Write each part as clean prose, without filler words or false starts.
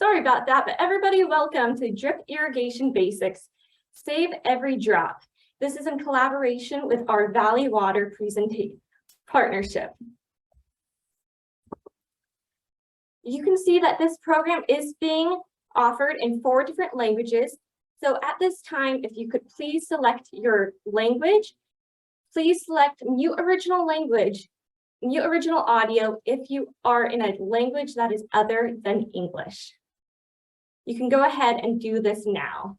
Sorry about that, but everybody welcome to Drip Irrigation Basics, Save Every Drop. This is in collaboration with our Valley Water partnership. You can see that this program is being offered in 4 different languages. So at this time, if you could please select your language, please select mute original language, mute original audio if you are in a language that is other than English. You can go ahead and do this now.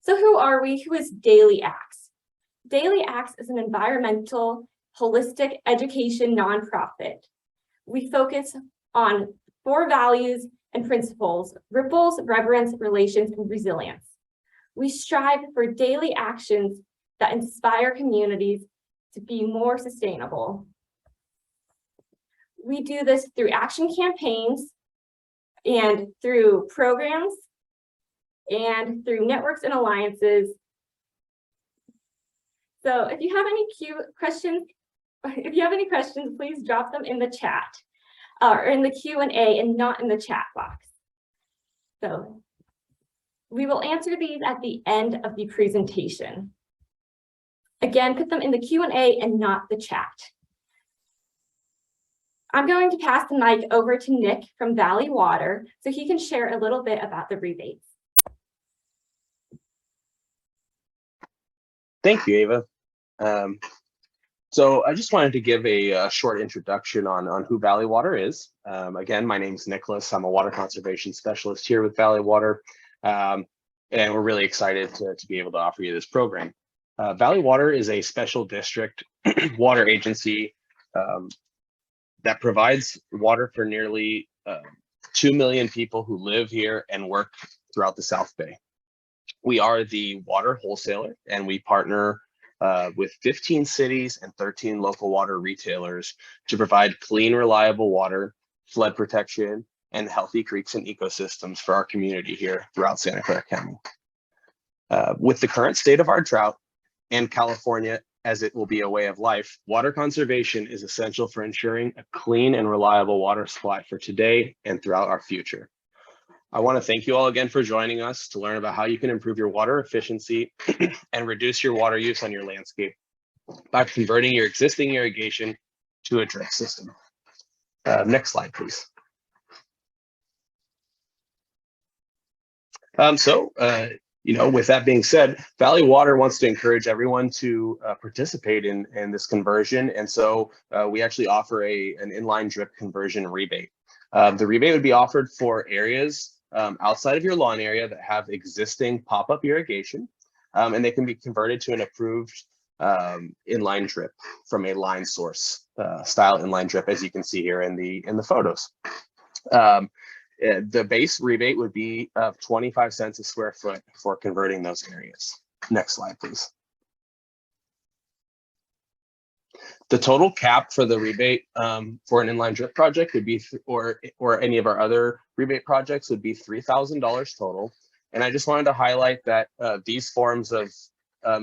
So who are we? Who is Daily Acts? Daily Acts is an environmental, holistic education nonprofit. We focus on 4 values and principles: ripples, reverence, relations, and resilience. We strive for daily actions that inspire communities to be more sustainable. We do this through action campaigns and through programs and through networks and alliances. So if you have any questions, please drop them in the chat or in the Q&A and not in the chat box. So we will answer these at the end of the presentation. Again, put them in the Q&A and not the chat. I'm going to pass the mic over to Nick from Valley Water so he can share a little bit about the rebates. Thank you, Ava. So I just wanted to give a short introduction on who Valley Water is. Again, my name is Nicholas. I'm a water conservation specialist here with Valley Water, and we're really excited to be able to offer you this program. Valley Water is a special district water agency that provides water for nearly 2 million people who live here and work throughout the South Bay. We are the water wholesaler, and we partner with 15 cities and 13 local water retailers to provide clean, reliable water, flood protection, and healthy creeks and ecosystems for our community here throughout Santa Clara County. With the current state of our drought and California, as it will be a way of life, water conservation is essential for ensuring a clean and reliable water supply for today and throughout our future. I want to thank you all again for joining us to learn about how you can improve your water efficiency and reduce your water use on your landscape by converting your existing irrigation to a drip system. Next slide, please. With that being said, Valley Water wants to encourage everyone to participate in this conversion. And so we actually offer an inline drip conversion rebate. The rebate would be offered for areas outside of your lawn area that have existing pop-up irrigation, and they can be converted to an approved inline drip from a line source style inline drip, as you can see here in the photos. The base rebate would be 25 cents a square foot for converting those areas. Next slide, please. The total cap for the rebate for an inline drip project would be, or any of our other rebate projects, would be $3,000 total. And I just wanted to highlight that these forms of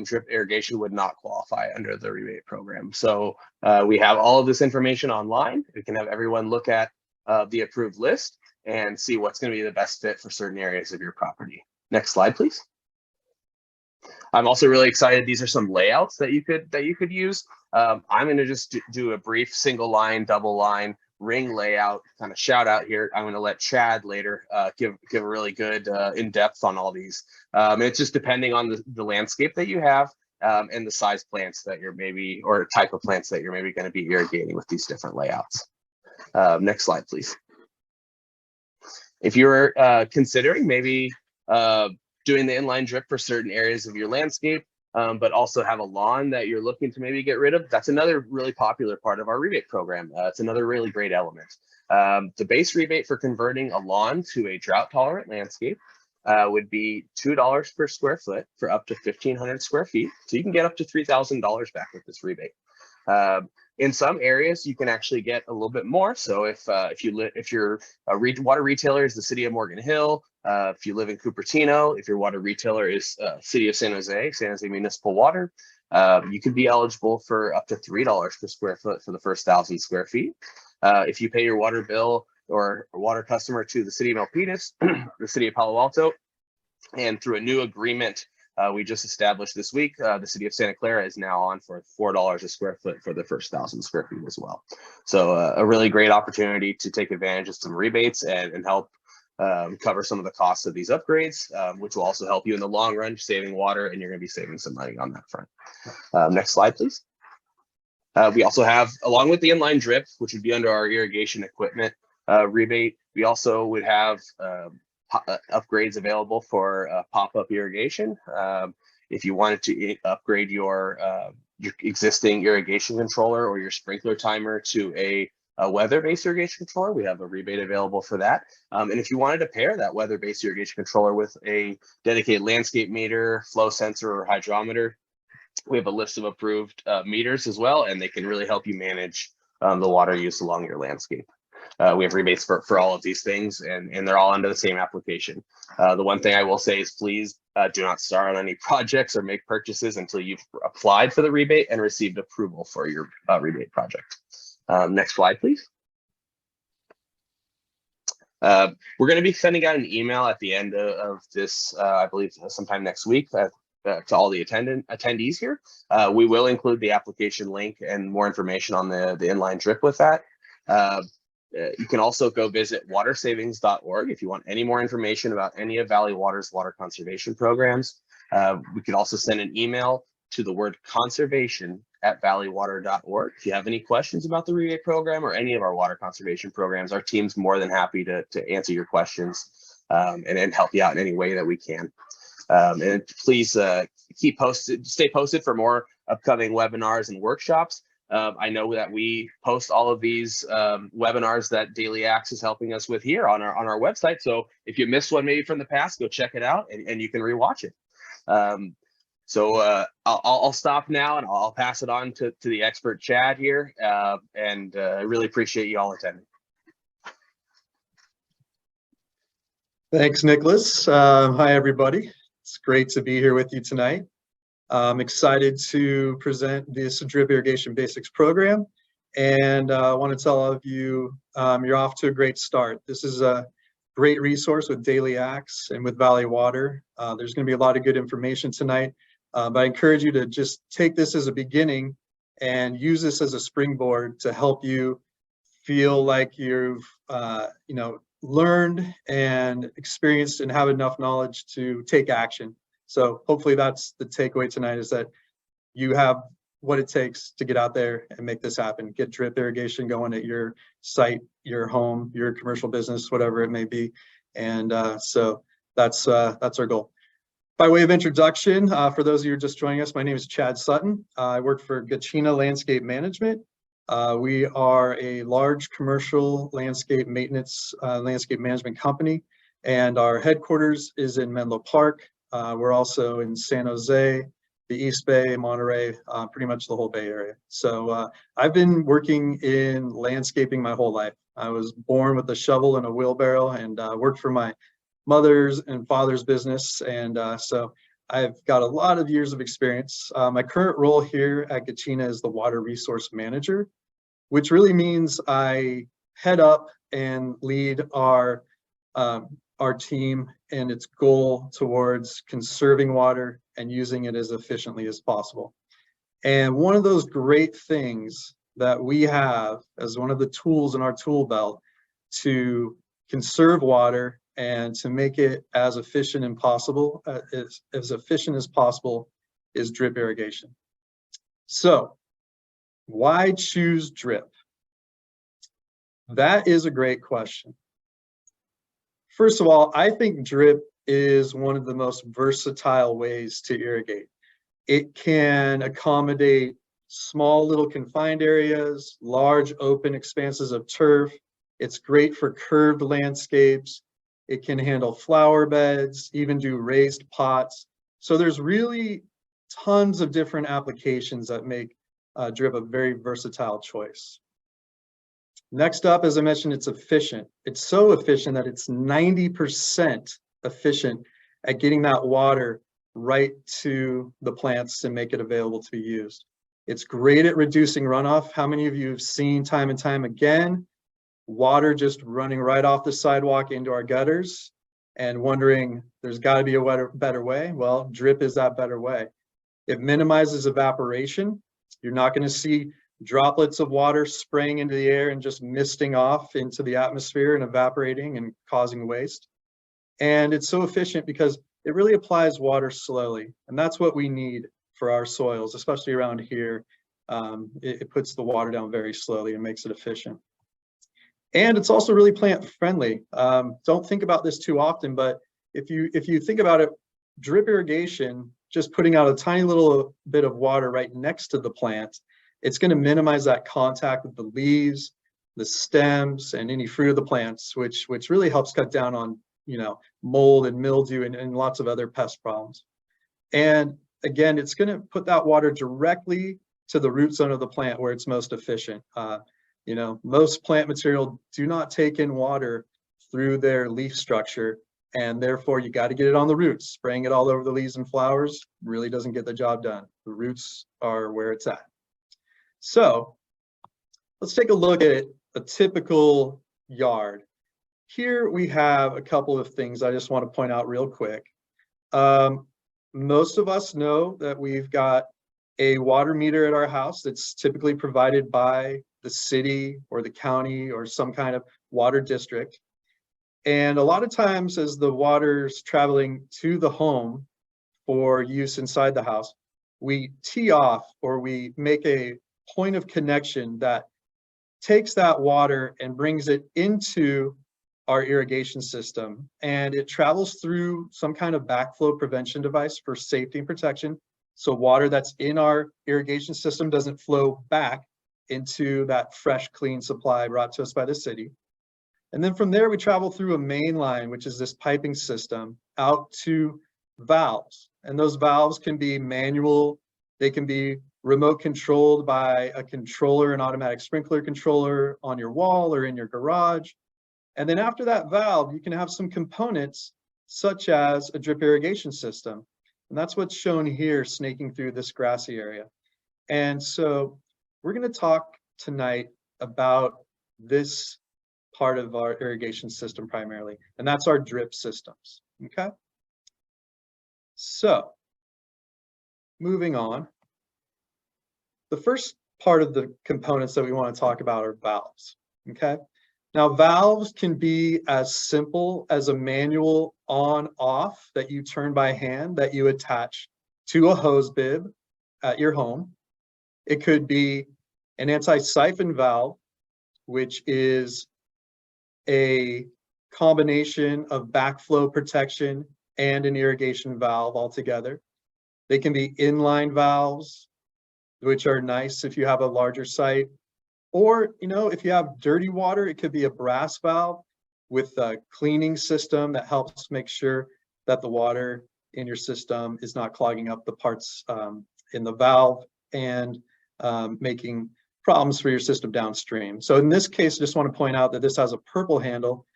drip irrigation would not qualify under the rebate program. So we have all of this information online. We can have everyone look at the approved list and see what's going to be the best fit for certain areas of your property. Next slide, please. I'm also really excited. These are some layouts that you could use. I'm going to just do a brief single line, double line, ring layout kind of shout out here. I'm going to let Chad later give a really good in-depth on all these. It's just depending on the landscape that you have and the size plants that you're maybe, or type of plants that you're maybe going to be irrigating with these different layouts. Next slide, please. If you're considering maybe doing the inline drip for certain areas of your landscape, but also have a lawn that you're looking to maybe get rid of, that's another really popular part of our rebate program. It's another really great element. The base rebate for converting a lawn to a drought tolerant landscape would be $2 per square foot for up to 1,500 square feet. So you can get up to $3,000 back with this rebate. In some areas, you can actually get a little bit more. So if your water retailer is the city of Morgan Hill, if you live in Cupertino, if your water retailer is city of San Jose Municipal Water, you could be eligible for up to $3 per square foot for the first 1,000 square feet. If you pay your water bill or water customer to the city of Milpitas, the city of Palo Alto, and through a new agreement we just established this week, the city of Santa Clara is now on for $4 a square foot for the first 1,000 square feet as well. So a really great opportunity to take advantage of some rebates and help cover some of the costs of these upgrades, which will also help you in the long run, saving water, and you're going to be saving some money on that front. Next slide, please. We also have, along with the inline drip, which would be under our irrigation equipment rebate, we also would have upgrades available for pop-up irrigation. If you wanted to upgrade your existing irrigation controller or your sprinkler timer to a weather-based irrigation controller, we have a rebate available for that. And if you wanted to pair that weather-based irrigation controller with a dedicated landscape meter, flow sensor, or hydrometer, we have a list of approved meters as well, and they can really help you manage the water use along your landscape. We have rebates for all of these things, and they're all under the same application. The one thing I will say is please do not start on any projects or make purchases until you've applied for the rebate and received approval for your rebate project. Next slide, please. We're going to be sending out an email at the end of this, I believe sometime next week, to all the attendees here. We will include the application link and more information on the inline drip with that. You can also go visit watersavings.org if you want any more information about any of Valley Water's water conservation programs. We could also send an email to the word conservation@valleywater.org. If you have any questions about the rebate program or any of our water conservation programs, our team's more than happy to answer your questions and help you out in any way that we can. And please stay posted for more upcoming webinars and workshops. I know that we post all of these webinars that Daily Axe is helping us with here on our website. So if you missed one maybe from the past, go check it out and you can rewatch it. I'll stop now and I'll pass it on to the expert Chad here. I really appreciate you all attending. Thanks, Nicholas. Hi, everybody. It's great to be here with you tonight. I'm excited to present this drip irrigation basics program, and I want to tell all of you you're off to a great start. This is a great resource with Daily Axe and with Valley Water. There's going to be a lot of good information tonight, but I encourage you to just take this as a beginning and use this as a springboard to help you feel like you've learned and experienced and have enough knowledge to take action. So hopefully that's the takeaway tonight, is that you have what it takes to get out there and make this happen. Get drip irrigation going at your site, your home, your commercial business, whatever it may be. And so that's our goal. By way of introduction, for those of you who are just joining us, my name is Chad Sutton. I work for Gachina Landscape Management. We are a large commercial landscape maintenance, landscape management company, and our headquarters is in Menlo Park. We're also in San Jose, the East Bay, Monterey, pretty much the whole Bay Area. So I've been working in landscaping my whole life. I was born with a shovel and a wheelbarrow, and worked for my mother's and father's business. And so I've got a lot of years of experience. My current role here at Gachina is the Water Resource Manager, which really means I head up and lead our team and its goal towards conserving water and using it as efficiently as possible. And one of those great things that we have as one of the tools in our tool belt to conserve water and to make it as efficient as possible is drip irrigation. So why choose drip? That is a great question. First of all, I think drip is one of the most versatile ways to irrigate. It can accommodate small little confined areas, large open expanses of turf. It's great for curved landscapes. It can handle flower beds, even do raised pots. So there's really tons of different applications that make drip a very versatile choice. Next up, as I mentioned, it's efficient. It's so efficient that it's 90% efficient at getting that water right to the plants to make it available to be used. It's great at reducing runoff. How many of you have seen time and time again water just running right off the sidewalk into our gutters and wondering there's got to be a better way. Well, drip is that better way. It minimizes evaporation. You're not going to see droplets of water spraying into the air and just misting off into the atmosphere and evaporating and causing waste. And it's so efficient because it really applies water slowly. And that's what we need for our soils, especially around here. It puts the water down very slowly and makes it efficient. And it's also really plant friendly. Don't think about this too often, but if you think about it, drip irrigation, just putting out a tiny little bit of water right next to the plant, it's going to minimize that contact with the leaves, the stems, and any fruit of the plants, which really helps cut down on, you know, mold and mildew and lots of other pest problems. And again, it's going to put that water directly to the root zone of the plant where it's most efficient. You know, most plant material do not take in water through their leaf structure, and therefore you got to get it on the roots. Spraying it all over the leaves and flowers really doesn't get the job done. The roots are where it's at. So let's take a look at a typical yard. Here we have a couple of things I just want to point out real quick. Most of us know that we've got a water meter at our house that's typically provided by the city or the county or some kind of water district. And a lot of times as the water's traveling to the home for use inside the house, we tee off or we make a point of connection that takes that water and brings it into our irrigation system, and it travels through some kind of backflow prevention device for safety and protection. So water that's in our irrigation system doesn't flow back into that fresh, clean supply brought to us by the city. And then from there, we travel through a main line, which is this piping system, out to valves. And those valves can be manual, they can be remote controlled by a controller, an automatic sprinkler controller on your wall or in your garage. And then after that valve, you can have some components such as a drip irrigation system. And that's what's shown here, snaking through this grassy area. And so we're going to talk tonight about this part of our irrigation system primarily, and that's our drip systems. Okay. So moving on, the first part of the components that we want to talk about are valves. Okay. Now, valves can be as simple as a manual on-off that you turn by hand that you attach to a hose bib at your home. It could be an anti-siphon valve, which is a combination of backflow protection and an irrigation valve altogether. They can be inline valves, which are nice if you have a larger site. Or, you know, if you have dirty water, it could be a brass valve with a cleaning system that helps make sure that the water in your system is not clogging up the parts in the valve and making problems for your system downstream. So in this case, I just want to point out that this has a purple handle.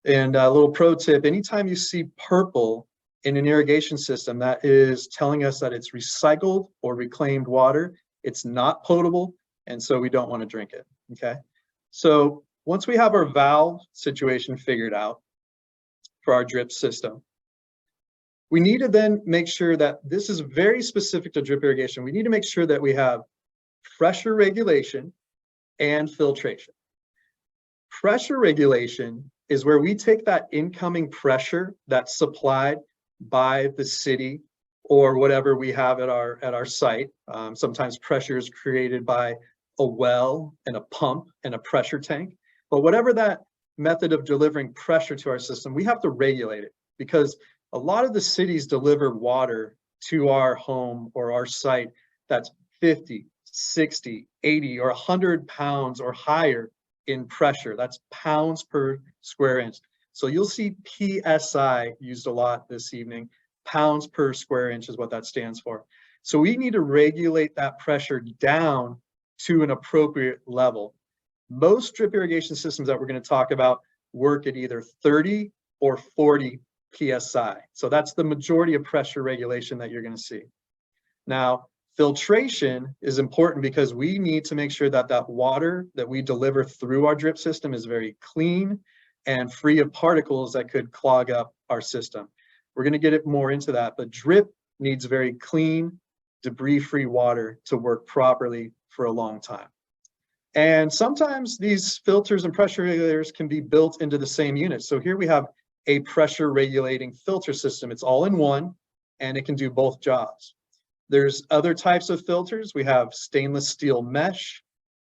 And a little pro tip, anytime you see purple in an irrigation system, that is telling us that it's recycled or reclaimed water. It's not potable, and so we don't want to drink it. Okay. So once we have our valve situation figured out for our drip system, we need to then make sure that this is very specific to drip irrigation. We need to make sure that we have pressure regulation and filtration. Pressure regulation is where we take that incoming pressure that's supplied by the city or whatever we have at our site. Sometimes pressure is created by a well and a pump and a pressure tank. But whatever that method of delivering pressure to our system, we have to regulate it, because a lot of the cities deliver water to our home or our site that's 50, 60, 80, or 100 pounds or higher in pressure. That's pounds per square inch. So you'll see PSI used a lot this evening. Pounds per square inch is what that stands for. So we need to regulate that pressure down to an appropriate level. Most drip irrigation systems that we're going to talk about work at either 30 or 40 PSI. So that's the majority of pressure regulation that you're going to see. Now, Filtration is important because we need to make sure that that water that we deliver through our drip system is very clean and free of particles that could clog up our system. We're going to get it more into that, but drip needs very clean, debris-free water to work properly for a long time. And sometimes these filters and pressure regulators can be built into the same unit. So here we have a pressure regulating filter system. It's all in one, and it can do both jobs. There's other types of filters. We have stainless steel mesh,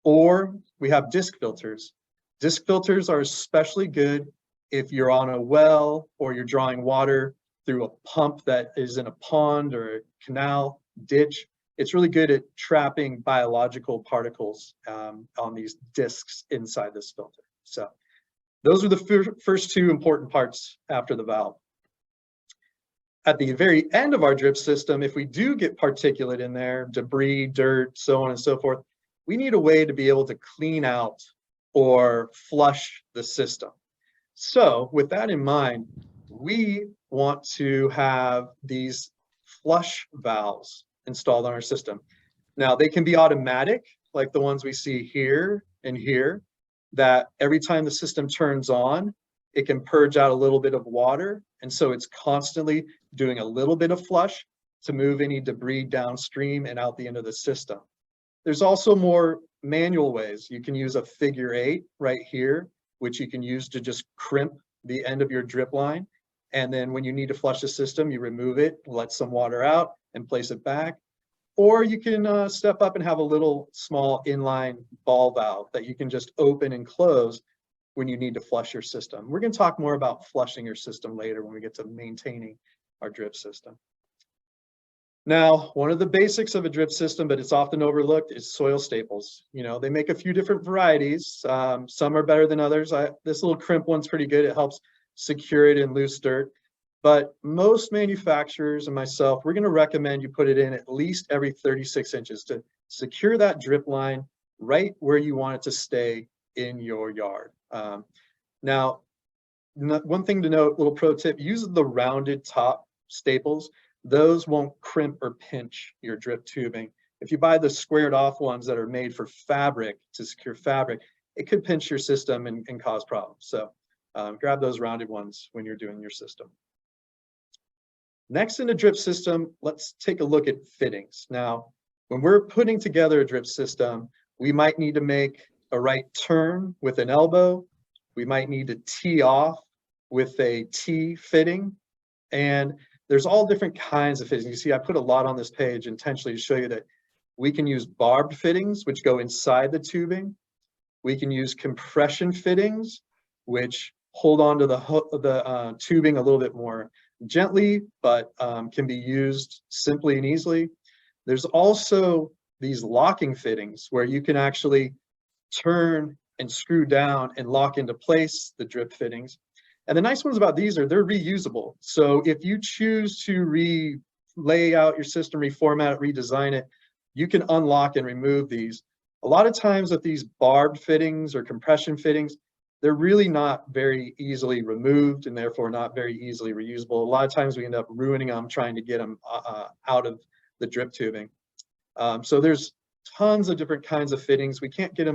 or we have disc filters. Disc filters are especially good if you're on a well or you're drawing water through a pump that is in a pond or a canal, ditch. It's really good at trapping biological particles on these discs inside this filter. So those are the first two important parts after the valve. At the very end of our drip system, if we do get particulate in there, debris, dirt, so on and so forth, we need a way to be able to clean out or flush the system. So with that in mind, we want to have these flush valves installed on our system. Now they can be automatic, like the ones we see here and here, that every time the system turns on, it can purge out a little bit of water. And so it's constantly doing a little bit of flush to move any debris downstream and out the end of the system. There's also more manual ways. You can use a figure 8 right here, which you can use to just crimp the end of your drip line. And then when you need to flush the system, you remove it, let some water out and place it back. Or you can step up and have a little small inline ball valve that you can just open and close when you need to flush your system. We're going to talk more about flushing your system later when we get to maintaining our drip system. Now, one of the basics of a drip system, but it's often overlooked, is soil staples. You know, they make a few different varieties. Some are better than others. This little crimp one's pretty good. It helps secure it in loose dirt. But most manufacturers and myself, we're going to recommend you put it in at least every 36 inches to secure that drip line right where you want it to stay in your yard. Now, one thing to note, little pro tip, use the rounded top staples. Those won't crimp or pinch your drip tubing. If you buy the squared off ones that are made for fabric, to secure fabric, it could pinch your system and cause problems. So grab those rounded ones when you're doing your system. Next in the drip system, let's take a look at fittings. Now, when we're putting together a drip system, we might need to make a right turn with an elbow. We might need to tee off with a T fitting. And there's all different kinds of fittings. You see, I put a lot on this page intentionally to show you that we can use barbed fittings, which go inside the tubing. We can use compression fittings, which hold on to the tubing a little bit more gently, but can be used simply and easily. There's also these locking fittings where you can actually turn and screw down and lock into place the drip fittings. And the nice ones about these are they're reusable. So if you choose to lay out your system, reformat it, redesign it, you can unlock and remove these. A lot of times with these barbed fittings or compression fittings, they're really not very easily removed and therefore not very easily reusable. A lot of times we end up ruining them, trying to get them out of the drip tubing. So there's tons of different kinds of fittings. We can't get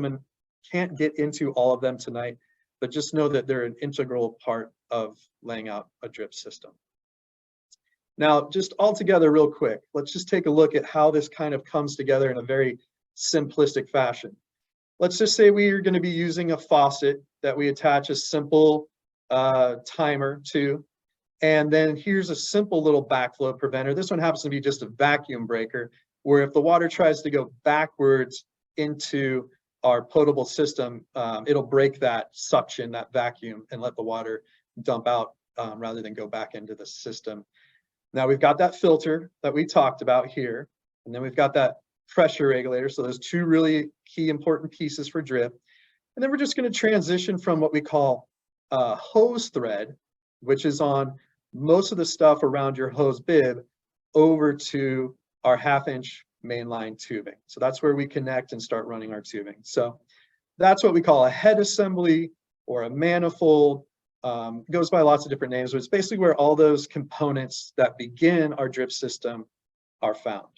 into all of them tonight, but just know that they're an integral part of laying out a drip system. Now, just all together real quick, let's just take a look at how this kind of comes together in a very simplistic fashion. Let's just say we are going to be using a faucet that we attach a simple timer to, and then here's a simple little backflow preventer. This one happens to be just a vacuum breaker, where if the water tries to go backwards into our potable system, it'll break that suction, that vacuum, and let the water dump out rather than go back into the system. Now we've got that filter that we talked about here, and then we've got that pressure regulator. So those two really key important pieces for drip. And then we're just going to transition from what we call hose thread, which is on most of the stuff around your hose bib, over to our 1/2 inch mainline tubing. So that's where we connect and start running our tubing. So that's what we call a head assembly or a manifold. It goes by lots of different names, but it's basically where all those components that begin our drip system are found.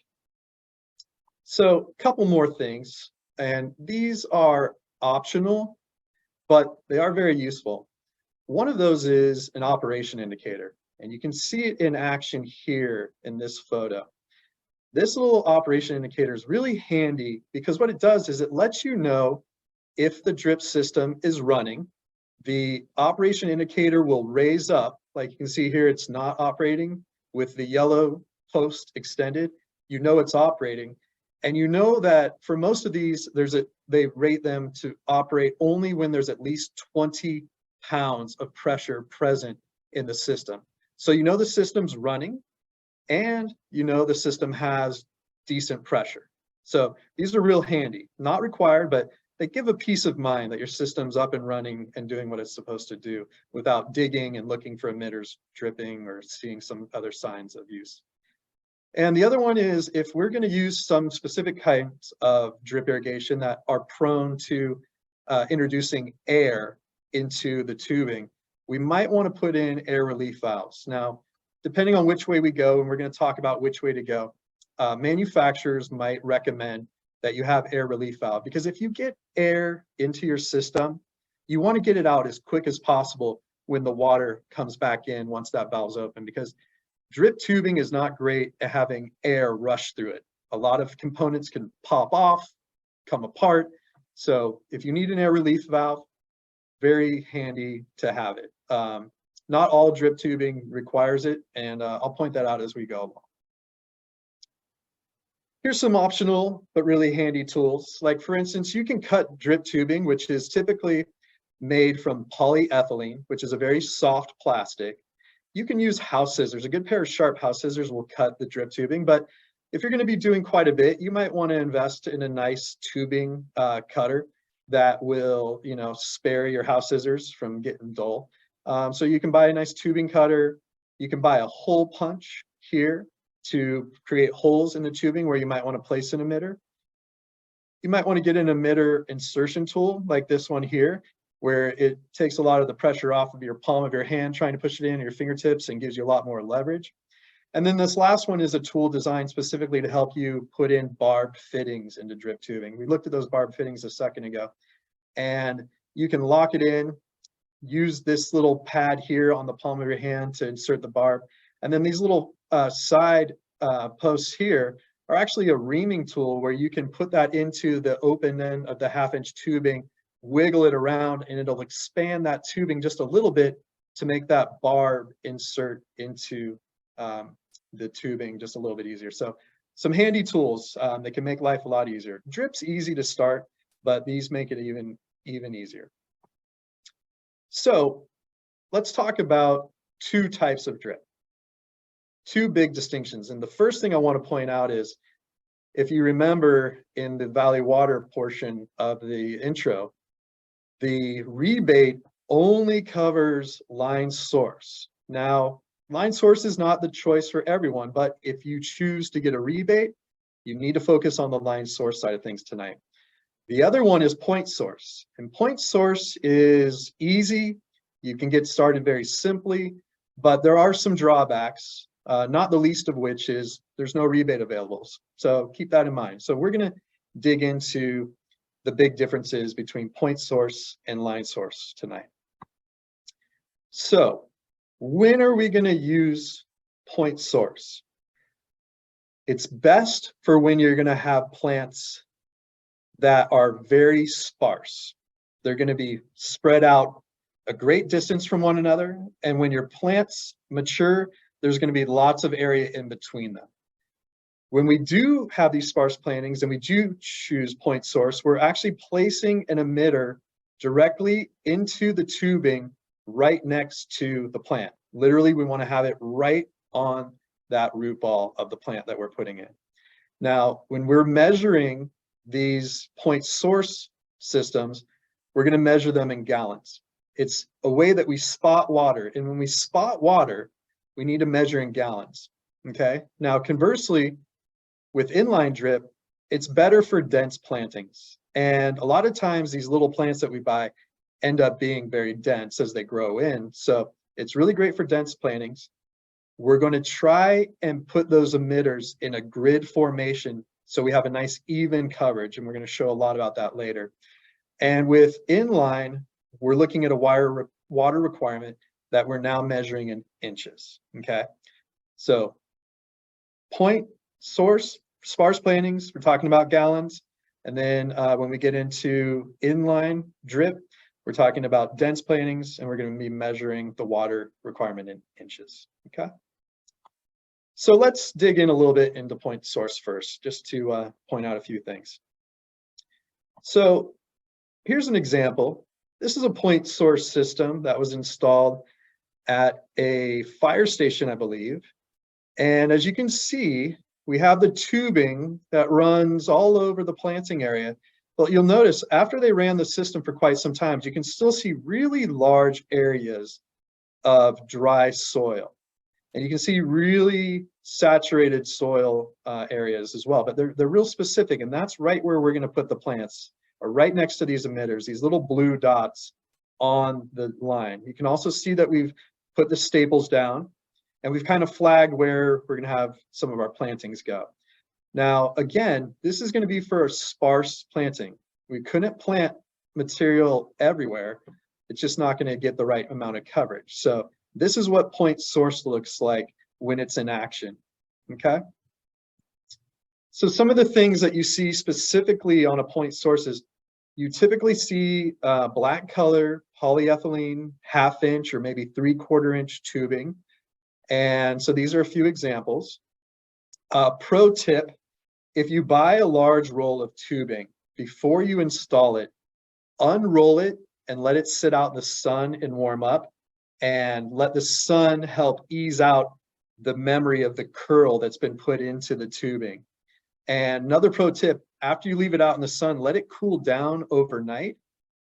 So a couple more things, and these are optional, but they are very useful. One of those is an operation indicator, and you can see it in action here in this photo. This little operation indicator is really handy because what it does is it lets you know if the drip system is running. The operation indicator will raise up, like you can see here, it's not operating with the yellow post extended. You know it's operating. And you know that for most of these, they rate them to operate only when there's at least 20 pounds of pressure present in the system. So you know the system's running and you know the system has decent pressure. So these are real handy, not required, but they give a peace of mind that your system's up and running and doing what it's supposed to do without digging and looking for emitters dripping or seeing some other signs of use. And the other one is if we're going to use some specific kinds of drip irrigation that are prone to introducing air into the tubing, we might want to put in air relief valves. Now, depending on which way we go, and we're going to talk about which way to go, manufacturers might recommend that you have air relief valve, because if you get air into your system, you want to get it out as quick as possible when the water comes back in once that valve's open, because drip tubing is not great at having air rush through it. A lot of components can pop off, come apart. So if you need an air relief valve, very handy to have it. Not all drip tubing requires it, and I'll point that out as we go along. Here's some optional but really handy tools. Like for instance, you can cut drip tubing, which is typically made from polyethylene, which is a very soft plastic. You can use house scissors. A good pair of sharp house scissors will cut the drip tubing, but if you're going to be doing quite a bit, you might want to invest in a nice tubing cutter that will, spare your house scissors from getting dull. So you can buy a nice tubing cutter. You can buy a hole punch here to create holes in the tubing where you might want to place an emitter. You might want to get an emitter insertion tool like this one here, where it takes a lot of the pressure off of your palm of your hand trying to push it in your fingertips and gives you a lot more leverage. And then this last one is a tool designed specifically to help you put in barbed fittings into drip tubing. We looked at those barbed fittings a second ago, and you can lock it in, use this little pad here on the palm of your hand to insert the barb. And then these little side posts here are actually a reaming tool where you can put that into the open end of the 1/2-inch tubing, wiggle it around, and it'll expand that tubing just a little bit to make that barb insert into the tubing just a little bit easier. So some handy tools that can make life a lot easier. Drip's easy to start, but these make it even easier. So let's talk about two types of drip. Two big distinctions. And the first thing I want to point out is, if you remember in the Valley Water portion of the intro, the rebate only covers line source. Now, line source is not the choice for everyone, but if you choose to get a rebate, you need to focus on the line source side of things tonight. The other one is point source, and point source is easy. You can get started very simply, but there are some drawbacks, not the least of which is there's no rebate available. So keep that in mind. So we're going to dig into the big differences between point source and line source tonight. So when are we going to use point source? It's best for when you're going to have plants that are very sparse. They're going to be spread out a great distance from one another. And when your plants mature, there's going to be lots of area in between them. When we do have these sparse plantings and we do choose point source, we're actually placing an emitter directly into the tubing right next to the plant. Literally, we want to have it right on that root ball of the plant that we're putting in. Now, when we're measuring these point source systems, we're going to measure them in gallons. It's a way that we spot water. And when we spot water, we need to measure in gallons. Okay. Now, conversely, with inline drip, it's better for dense plantings. And a lot of times these little plants that we buy end up being very dense as they grow in. So it's really great for dense plantings. We're going to try and put those emitters in a grid formation So we have a nice even coverage, and we're going to show a lot about that later. And with inline, we're looking at a water requirement that we're now measuring in inches, okay? So point source, sparse plantings, we're talking about gallons. And then when we get into inline drip, we're talking about dense plantings, and we're going to be measuring the water requirement in inches, okay? So let's dig in a little bit into point source first, just to point out a few things. So here's an example. This is a point source system that was installed at a fire station, I believe. And as you can see, we have the tubing that runs all over the planting area. But you'll notice after they ran the system for quite some time, you can still see really large areas of dry soil. And you can see really saturated soil areas as well, but they're real specific, and that's right where we're going to put the plants, or right next to these emitters, these little blue dots on the line. You can also see that we've put the staples down, and we've kind of flagged where we're going to have some of our plantings go. Now, again, this is going to be for a sparse planting. We couldn't plant material everywhere. It's just not going to get the right amount of coverage. So this is what point source looks like when it's in action, okay? So some of the things that you see specifically on a point source is you typically see black color polyethylene 1/2 inch or maybe 3/4 inch tubing. And so these are a few examples. Pro tip, if you buy a large roll of tubing, before you install it, unroll it and let it sit out in the sun and warm up, and let the sun help ease out the memory of the curl that's been put into the tubing. And another pro tip, after you leave it out in the sun, let it cool down overnight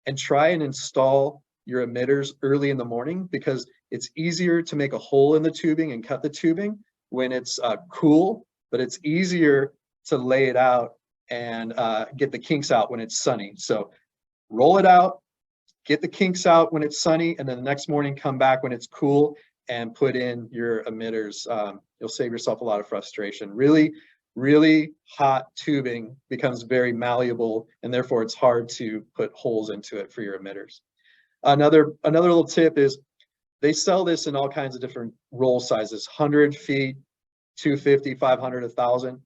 and try and install your emitters early in the morning, because it's easier to make a hole in the tubing and cut the tubing when it's cool, but it's easier to lay it out and get the kinks out when it's sunny. So roll it out, get the kinks out when it's sunny, and then the next morning come back when it's cool and put in your emitters. You'll save yourself a lot of frustration. Really hot tubing becomes very malleable, and therefore it's hard to put holes into it for your emitters. Another little tip is they sell this in all kinds of different roll sizes, 100 feet, 250, 500, 1,000.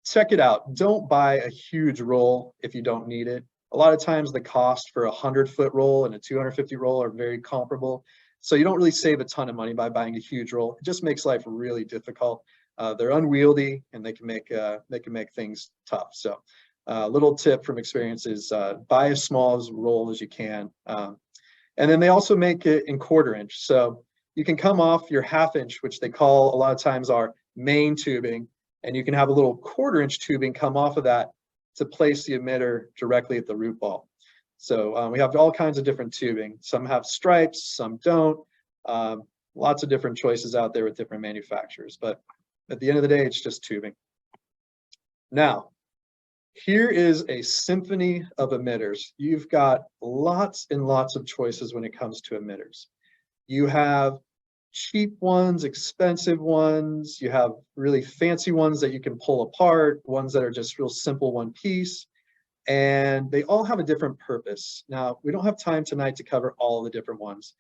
Check it out. Don't buy a huge roll if you don't need it. A lot of times the cost for a 100-foot roll and a 250 roll are very comparable. So you don't really save a ton of money by buying a huge roll. It just makes life really difficult. They're unwieldy, and they can make things tough. So little tip from experience is buy as small as roll as you can. And then they also make it in 1/4 inch. So you can come off your 1/2 inch, which they call a lot of times our main tubing, and you can have a little 1/4 inch tubing come off of that to place the emitter directly at the root ball. So we have all kinds of different tubing. Some have stripes, some don't. Lots of different choices out there with different manufacturers, but at the end of the day, it's just tubing. Now, here is a symphony of emitters. You've got lots and lots of choices when it comes to emitters. You have cheap ones, expensive ones, you have really fancy ones that you can pull apart, ones that are just real simple one piece, and they all have a different purpose. Now, we don't have time tonight to cover all the different ones,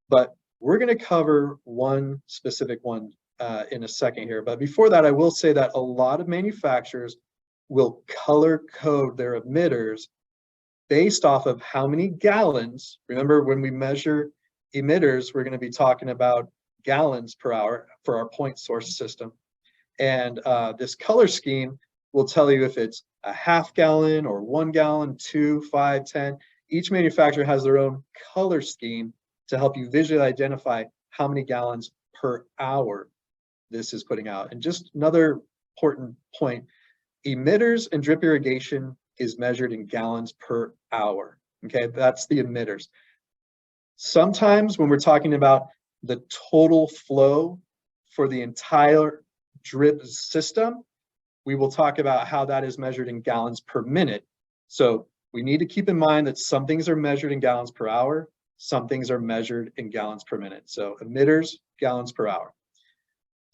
but we're going to cover one specific one in a second here. But before that, I will say that a lot of manufacturers will color code their emitters based off of how many gallons. Remember, when we measure emitters, we're going to be talking about gallons per hour for our point source system. And this color scheme will tell you if it's a 1/2 gallon or 1 gallon, 2, 5, 10. Each manufacturer has their own color scheme to help you visually identify how many gallons per hour this is putting out. And just another important point, emitters and drip irrigation is measured in gallons per hour. Okay, that's the emitters. Sometimes when we're talking about the total flow for the entire drip system, we will talk about how that is measured in gallons per minute. So we need to keep in mind that some things are measured in gallons per hour, some things are measured in gallons per minute. So emitters, gallons per hour.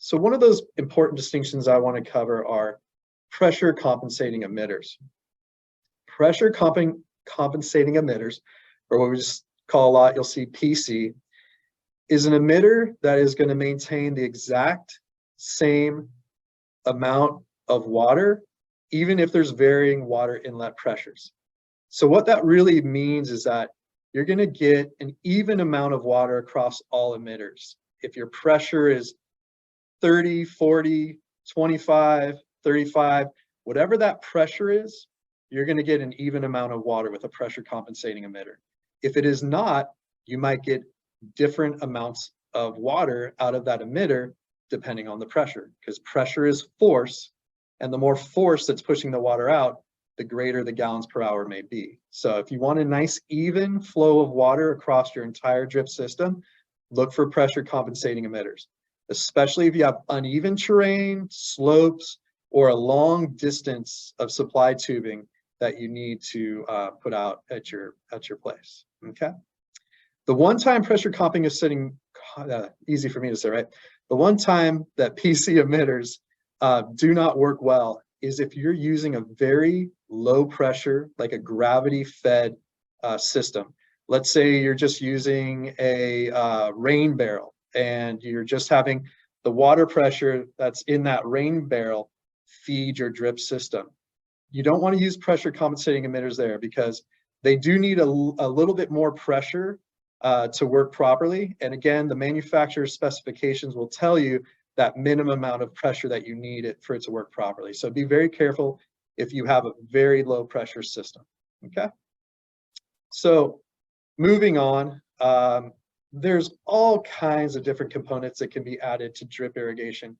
So one of those important distinctions I want to cover are pressure compensating emitters. Pressure compensating emitters, or what we just call a lot, you'll see PC, is an emitter that is going to maintain the exact same amount of water, even if there's varying water inlet pressures. So what that really means is that you're going to get an even amount of water across all emitters. If your pressure is 30, 40, 25, 35, whatever that pressure is, you're going to get an even amount of water with a pressure compensating emitter. If it is not, you might get different amounts of water out of that emitter depending on the pressure, because pressure is force, and the more force that's pushing the water out, the greater the gallons per hour may be. So if you want a nice even flow of water across your entire drip system, look for pressure compensating emitters, especially if you have uneven terrain, slopes, or a long distance of supply tubing that you need to put out at your place. Okay. The one-time pressure comping is sitting easy for me to say, right? The one time that PC emitters do not work well is if you're using a very low pressure, like a gravity fed system. Let's say you're just using a rain barrel and you're just having the water pressure that's in that rain barrel feed your drip system. You don't want to use pressure compensating emitters there because they do need a little bit more pressure to work properly. And again, the manufacturer's specifications will tell you that minimum amount of pressure that you need it for it to work properly. So be very careful if you have a very low pressure system. Okay. So moving on, there's all kinds of different components that can be added to drip irrigation.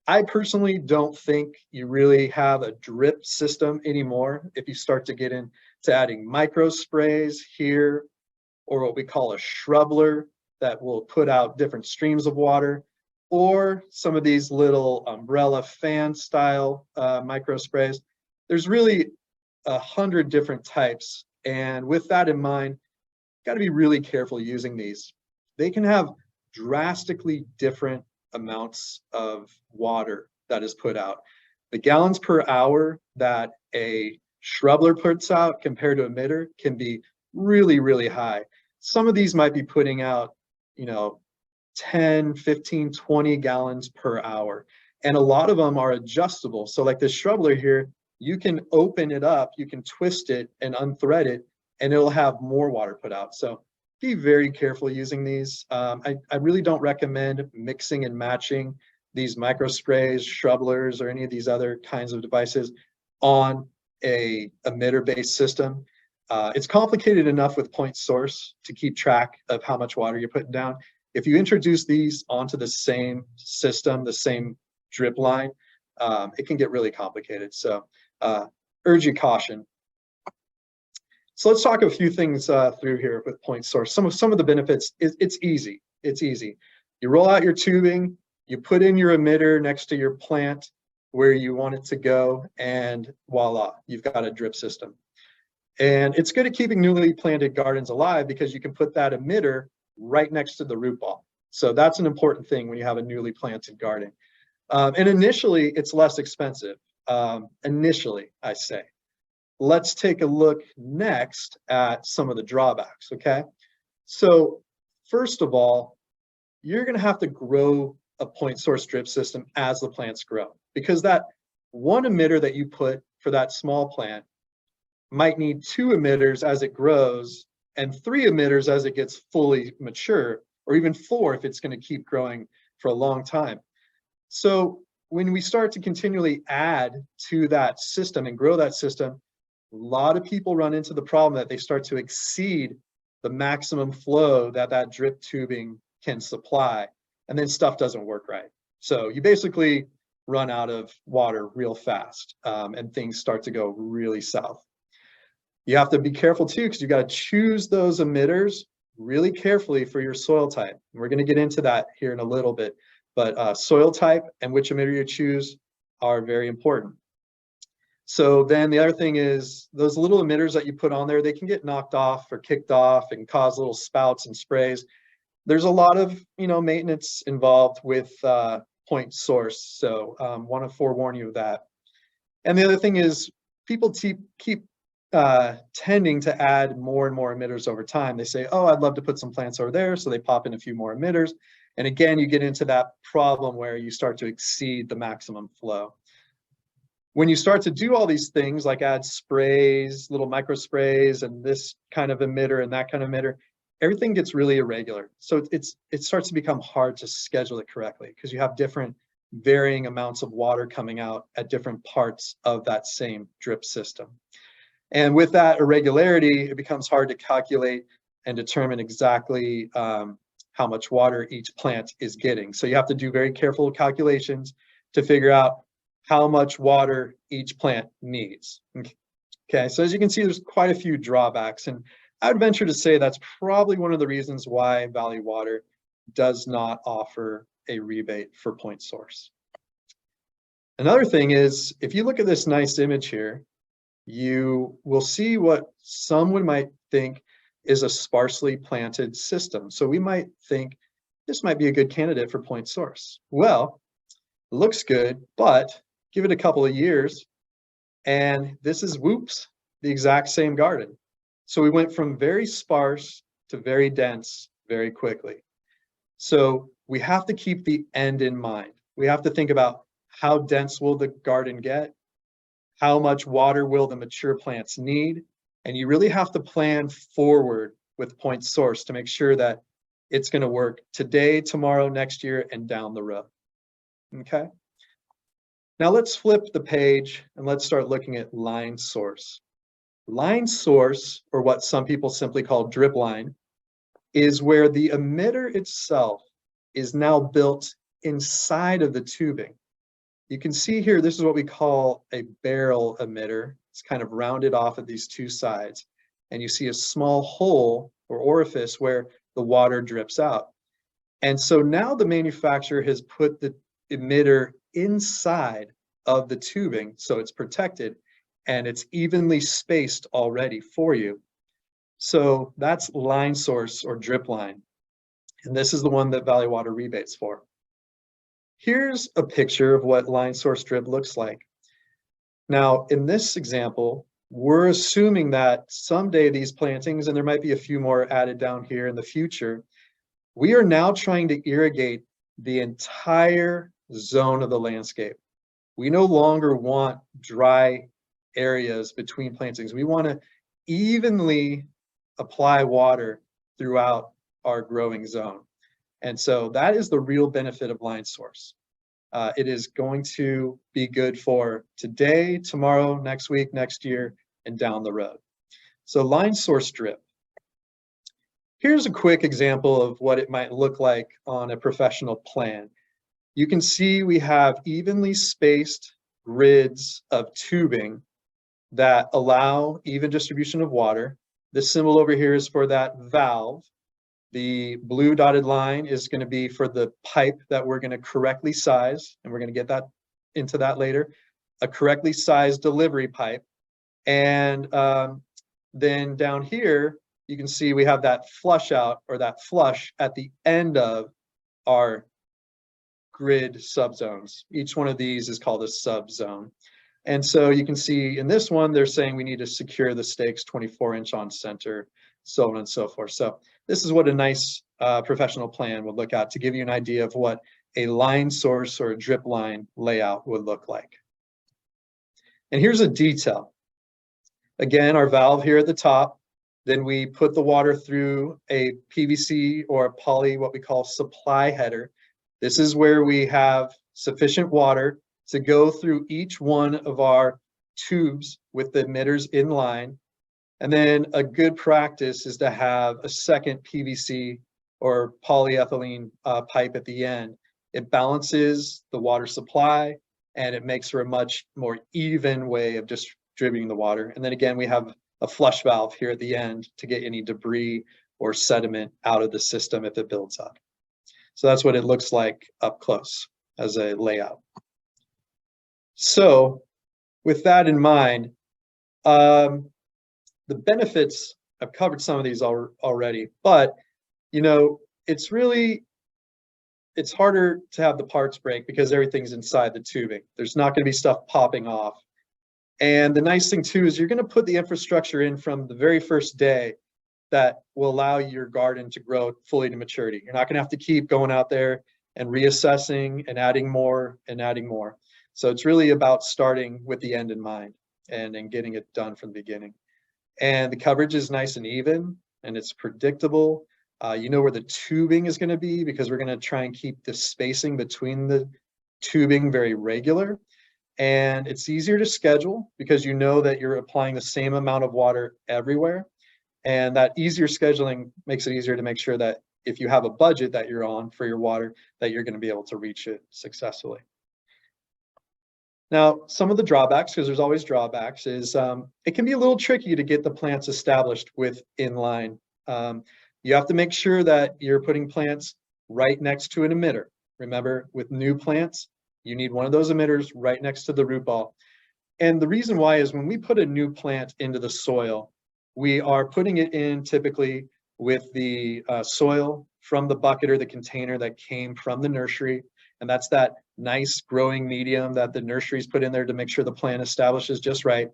I personally don't think you really have a drip system anymore if you start to get into adding micro sprays here, or what we call a shrubbler that will put out different streams of water, or some of these little umbrella fan style micro sprays. There's really 100 different types. And with that in mind, got to be really careful using these. They can have drastically different amounts of water that is put out. The gallons per hour that a shrubbler puts out compared to emitter can be really, really high. Some of these might be putting out, 10, 15, 20 gallons per hour. And a lot of them are adjustable. So like this shrubbler here, you can open it up, you can twist it and unthread it, and it'll have more water put out. So be very careful using these. I really don't recommend mixing and matching these micro sprays, shrubblers, or any of these other kinds of devices on a emitter-based system. It's complicated enough with point source to keep track of how much water you're putting down. If you introduce these onto the same system, the same drip line, it can get really complicated. So urge you caution. So let's talk a few things through here with point source. Some of the benefits, it's easy. It's easy. You roll out your tubing, you put in your emitter next to your plant where you want it to go, and voila, you've got a drip system. And it's good at keeping newly planted gardens alive because you can put that emitter right next to the root ball. So that's an important thing when you have a newly planted garden. And initially, it's less expensive. Initially, I say. Let's take a look next at some of the drawbacks, okay? So first of all, you're gonna have to grow a point source drip system as the plants grow, because that one emitter that you put for that small plant might need 2 emitters as it grows and 3 emitters as it gets fully mature, or even 4 if it's gonna keep growing for a long time. So when we start to continually add to that system and grow that system, a lot of people run into the problem that they start to exceed the maximum flow that that drip tubing can supply, and then stuff doesn't work right. So you basically run out of water real fast, and things start to go really south. You have to be careful too, because you got to choose those emitters really carefully for your soil type. And we're going to get into that here in a little bit, but soil type and which emitter you choose are very important. So then the other thing is those little emitters that you put on there, they can get knocked off or kicked off and cause little spouts and sprays. There's a lot of maintenance involved with point source. So want to forewarn you of that. And the other thing is people keep tending to add more and more emitters over time. They say, oh, I'd love to put some plants over there. So they pop in a few more emitters. And again, you get into that problem where you start to exceed the maximum flow. When you start to do all these things like add sprays, little micro sprays, and this kind of emitter and that kind of emitter, everything gets really irregular. So it starts to become hard to schedule it correctly because you have different varying amounts of water coming out at different parts of that same drip system. And with that irregularity, it becomes hard to calculate and determine exactly how much water each plant is getting. So you have to do very careful calculations to figure out how much water each plant needs. Okay, so as you can see, there's quite a few drawbacks, and I would venture to say that's probably one of the reasons why Valley Water does not offer a rebate for point source. Another thing is, if you look at this nice image here, you will see what someone might think is a sparsely planted system. So we might think this might be a good candidate for point source. Well, it looks good, but give it a couple of years, and this is, whoops, the exact same garden. So we went from very sparse to very dense very quickly. So we have to keep the end in mind. We have to think about how dense will the garden get? How much water will the mature plants need? And you really have to plan forward with point source to make sure that it's going to work today, tomorrow, next year, and down the road. Okay. Now let's flip the page and let's start looking at line source. Line source, or what some people simply call drip line, is where the emitter itself is now built inside of the tubing. You can see here, this is what we call a barrel emitter. It's kind of rounded off at these two sides. And you see a small hole or orifice where the water drips out. And so now the manufacturer has put the emitter inside of the tubing, so it's protected and it's evenly spaced already for you. So that's line source or drip line. And this is the one that Valley Water rebates for. Here's a picture of what line source drip looks like. Now, in this example, we're assuming that someday these plantings, and there might be a few more added down here in the future, we are now trying to irrigate the entire zone of the landscape. We no longer want dry areas between plantings. We want to evenly apply water throughout our growing zone. And so that is the real benefit of line source. It is going to be good for today, tomorrow, next week, next year, and down the road. So line source drip. Here's a quick example of what it might look like on a professional plan. You can see we have evenly spaced grids of tubing that allow even distribution of water. The symbol over here is for that valve. The blue dotted line is going to be for the pipe that we're going to correctly size, and we're going to get that into that later, a correctly sized delivery pipe. And then down here, you can see we have that flush out or that flush at the end of our grid subzones. Each one of these is called a subzone. And so you can see in this one, they're saying we need to secure the stakes 24-inch on center, so on and so forth. So this is what a nice professional plan would look at to give you an idea of what a line source or a drip line layout would look like. And here's a detail. Again, our valve here at the top, then we put the water through a PVC or a poly, what we call supply header. This is where we have sufficient water to go through each one of our tubes with the emitters in line. And then a good practice is to have a second PVC or polyethylene pipe at the end. It balances the water supply and it makes for a much more even way of distributing the water. And then again, we have a flush valve here at the end to get any debris or sediment out of the system if it builds up. So that's what it looks like up close as a layout. So with that in mind, the benefits, I've covered some of these already, but you know, it's harder to have the parts break because everything's inside the tubing. There's not going to be stuff popping off And the nice thing too is you're going to put the infrastructure in from the very first day that will allow your garden to grow fully to maturity. You're not going to have to keep going out there and reassessing and adding more and adding more. So it's really about starting with the end in mind and getting it done from the beginning. And the coverage is nice and even, and it's predictable. You know where the tubing is going to be, because we're going to try and keep the spacing between the tubing very regular. And it's easier to schedule because you know that you're applying the same amount of water everywhere. And that easier scheduling makes it easier to make sure that if you have a budget that you're on for your water, that you're going to be able to reach it successfully. Now, some of the drawbacks, because there's always drawbacks, is it can be a little tricky to get the plants established with inline. You have to make sure that you're putting plants right next to an emitter. Remember, with new plants, you need one of those emitters right next to the root ball. And the reason why is when we put a new plant into the soil, we are putting it in typically with the soil from the bucket or the container that came from the nursery. And that's that nice growing medium that the nurseries put in there to make sure the plant establishes just right.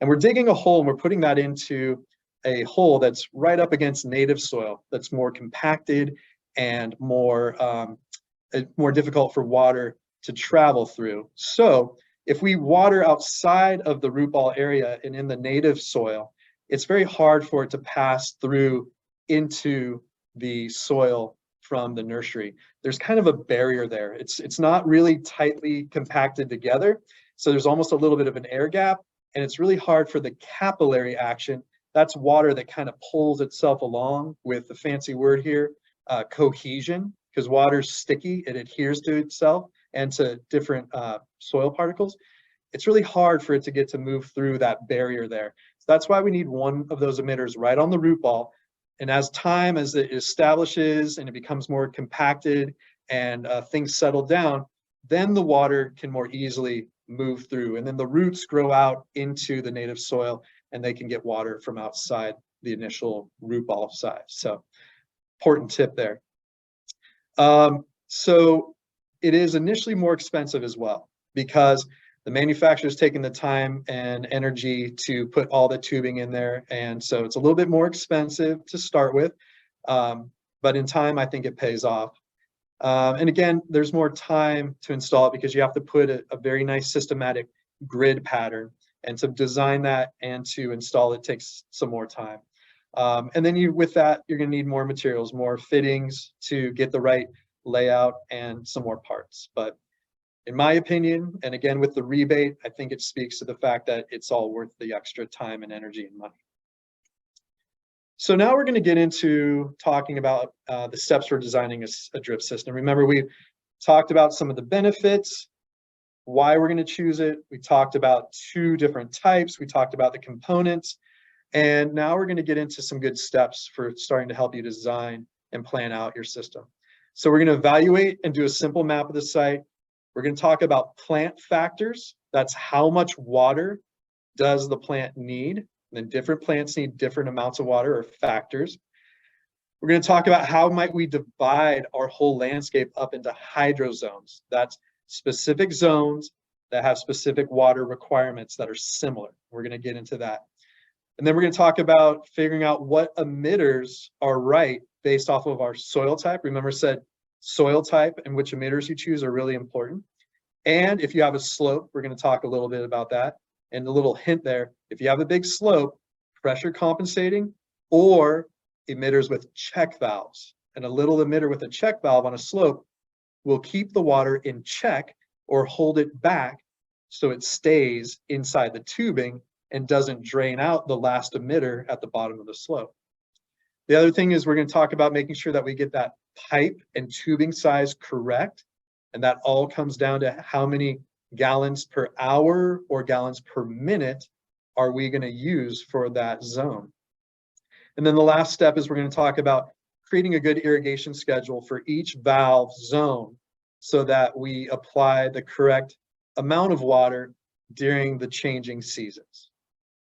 And we're digging a hole and we're putting that into a hole that's right up against native soil that's more compacted and more difficult for water to travel through. So if we water outside of the root ball area and in the native soil, it's very hard for it to pass through into the soil from the nursery. There's kind of a barrier there. It's not really tightly compacted together. So there's almost a little bit of an air gap, and it's really hard for the capillary action. That's water that kind of pulls itself along with the fancy word here, cohesion, because water's sticky, it adheres to itself and to different soil particles. It's really hard for it to get to move through that barrier there. So that's why we need one of those emitters right on the root ball. And as it establishes and it becomes more compacted and things settle down, then the water can more easily move through. And then the roots grow out into the native soil and they can get water from outside the initial root ball size. So important tip there. So it is initially more expensive as well because the manufacturer's taking the time and energy to put all the tubing in there. And so it's a little bit more expensive to start with. But in time, I think it pays off. And again, there's more time to install it because you have to put a very nice systematic grid pattern. And to design that and to install it takes some more time. And then with that, you're going to need more materials, more fittings to get the right layout and some more parts. But in my opinion, and again with the rebate, I think it speaks to the fact that it's all worth the extra time and energy and money. So now we're going to get into talking about the steps for designing a drip system. Remember, we talked about some of the benefits, why we're going to choose it. We talked about 2 different types. We talked about the components. And now we're going to get into some good steps for starting to help you design and plan out your system. So we're going to evaluate and do a simple map of the site. We're going to talk about plant factors. That's how much water does the plant need. And then different plants need different amounts of water or factors. We're going to talk about how might we divide our whole landscape up into hydro zones. That's specific zones that have specific water requirements that are similar. We're going to get into that. And then we're going to talk about figuring out what emitters are right based off of our soil type. Remember, I said soil type and which emitters you choose are really important. And if you have a slope, we're going to talk a little bit about that. And a little hint there, if you have a big slope, pressure compensating or emitters with check valves. And a little emitter with a check valve on a slope will keep the water in check or hold it back so it stays inside the tubing and doesn't drain out the last emitter at the bottom of the slope. The other thing is we're going to talk about making sure that we get that pipe and tubing size correct. And that all comes down to how many gallons per hour or gallons per minute are we going to use for that zone. And then the last step is we're going to talk about creating a good irrigation schedule for each valve zone so that we apply the correct amount of water during the changing seasons.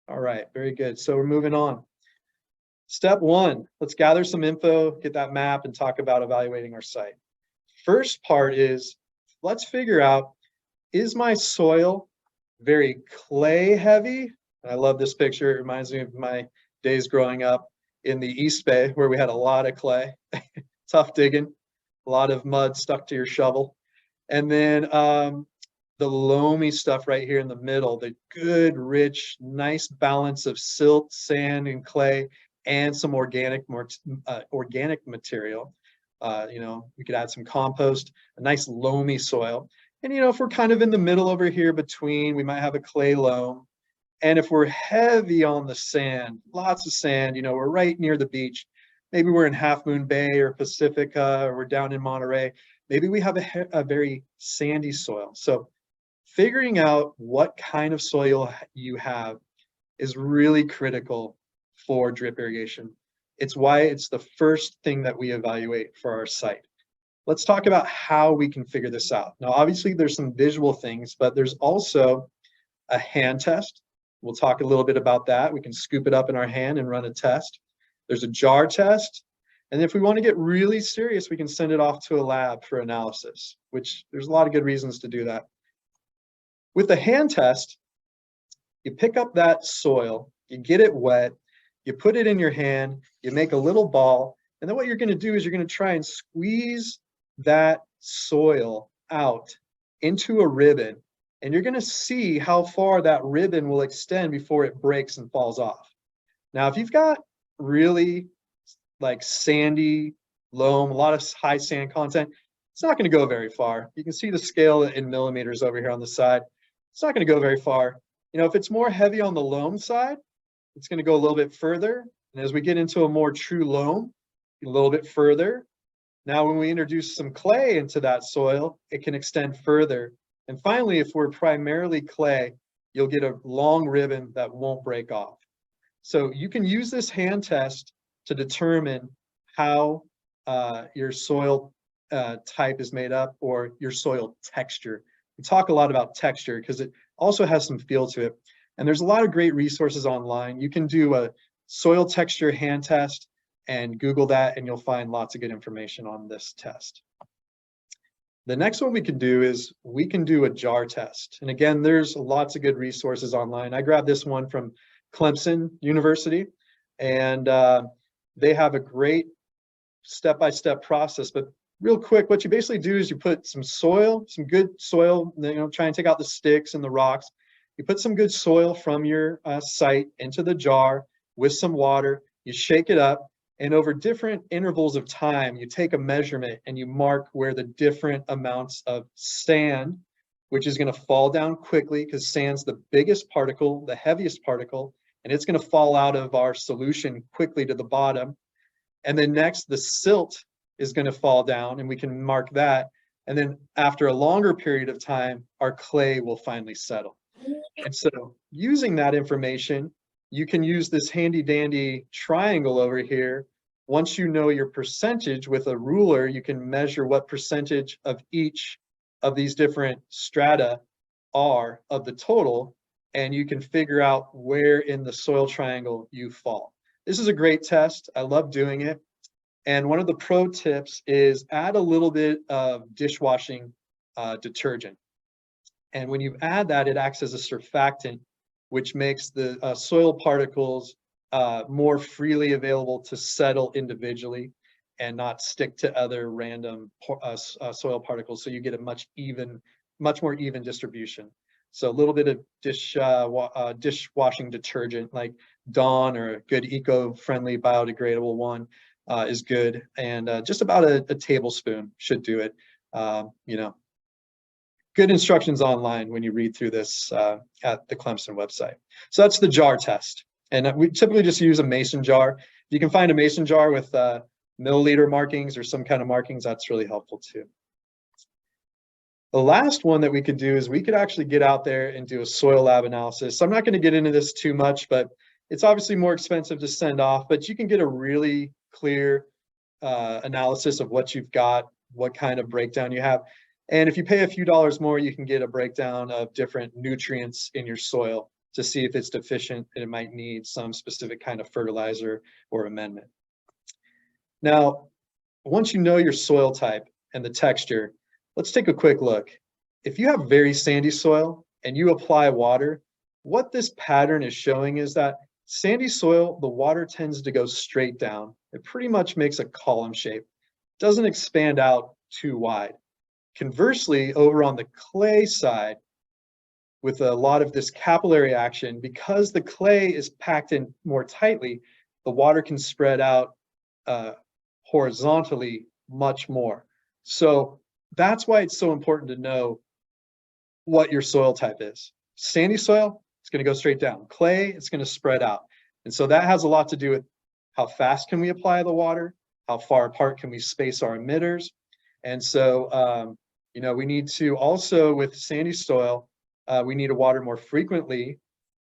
All right, very good. So we're moving on. Step 1, let's gather some info, get that map, and talk about evaluating our site. First part is, let's figure out, is my soil very clay heavy. I love this picture. It reminds me of my days growing up in the East Bay, where we had a lot of clay, tough digging, a lot of mud stuck to your shovel. And then the loamy stuff right here in the middle, the good, rich, nice balance of silt, sand, and clay, and some organic material. You know, we could add some compost, a nice loamy soil. And, you know, if we're kind of in the middle over here between, we might have a clay loam. And if we're heavy on the sand, lots of sand, you know, we're right near the beach. Maybe we're in Half Moon Bay or Pacifica, or we're down in Monterey. Maybe we have a very sandy soil. So figuring out what kind of soil you have is really critical for drip irrigation. It's why it's the first thing that we evaluate for our site. Let's talk about how we can figure this out. Now, obviously there's some visual things, but there's also a hand test. We'll talk a little bit about that. We can scoop it up in our hand and run a test. There's a jar test. And if we want to get really serious, we can send it off to a lab for analysis, which there's a lot of good reasons to do that. With the hand test, you pick up that soil, you get it wet, you put it in your hand, you make a little ball, and then what you're going to do is you're going to try and squeeze that soil out into a ribbon, and you're going to see how far that ribbon will extend before it breaks and falls off. Now, if you've got really like sandy loam, a lot of high sand content, it's not going to go very far. You can see the scale in millimeters over here on the side. It's not going to go very far. You know, if it's more heavy on the loam side, it's going to go a little bit further. And as we get into a more true loam, a little bit further. Now, when we introduce some clay into that soil, it can extend further. And finally, if we're primarily clay, you'll get a long ribbon that won't break off. So you can use this hand test to determine how your soil type is made up, or your soil texture. We talk a lot about texture because it also has some feel to it. And there's a lot of great resources online. You can do a soil texture hand test and Google that, and you'll find lots of good information on this test. The next one we can do is we can do a jar test. And again, there's lots of good resources online. I grabbed this one from Clemson University, and they have a great step-by-step process. But real quick, what you basically do is you put some soil, some good soil, you know, try and take out the sticks and the rocks. You put some good soil from your site into the jar with some water, you shake it up, and over different intervals of time, you take a measurement and you mark where the different amounts of sand, which is going to fall down quickly because sand's the biggest particle, the heaviest particle, and it's going to fall out of our solution quickly to the bottom. And then next, the silt is going to fall down, and we can mark that. And then after a longer period of time, our clay will finally settle. And so using that information, you can use this handy dandy triangle over here. Once you know your percentage with a ruler, you can measure what percentage of each of these different strata are of the total, and you can figure out where in the soil triangle you fall. This is a great test. I love doing it. And one of the pro tips is add a little bit of dishwashing detergent. And when you add that, it acts as a surfactant, which makes the soil particles more freely available to settle individually and not stick to other random soil particles. So you get a much more even distribution. So a little bit of dishwashing detergent like Dawn, or a good eco-friendly biodegradable one is good. And just about a tablespoon should do it. You know, good instructions online when you read through this at the Clemson website. So that's the jar test. And we typically just use a mason jar. If you can find a mason jar with milliliter markings or some kind of markings, that's really helpful too. The last one that we could do is we could actually get out there and do a soil lab analysis. So I'm not going to get into this too much, but it's obviously more expensive to send off, but you can get a really clear analysis of what you've got, what kind of breakdown you have. And if you pay a few dollars more, you can get a breakdown of different nutrients in your soil to see if it's deficient and it might need some specific kind of fertilizer or amendment. Now, once you know your soil type and the texture, let's take a quick look. If you have very sandy soil, and you apply water, what this pattern is showing is that sandy soil, the water tends to go straight down. It pretty much makes a column shape, doesn't expand out too wide. Conversely, over on the clay side, with a lot of this capillary action, because the clay is packed in more tightly, the water can spread out horizontally much more. So that's why it's so important to know what your soil type is. Sandy soil, it's going to go straight down. Clay, it's going to spread out. And so that has a lot to do with how fast can we apply the water, how far apart can we space our emitters. And so, you know, we need to also, with sandy soil, we need to water more frequently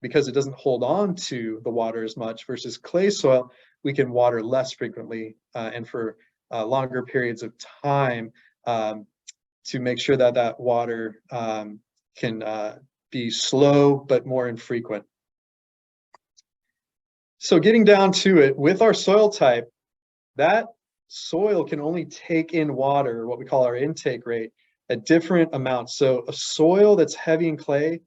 because it doesn't hold on to the water as much, versus clay soil, we can water less frequently and for longer periods of time to make sure that that water can be slow but more infrequent. So getting down to it, with our soil type, that soil can only take in water, what we call our intake rate, at different amounts. So a soil that's heavy in clay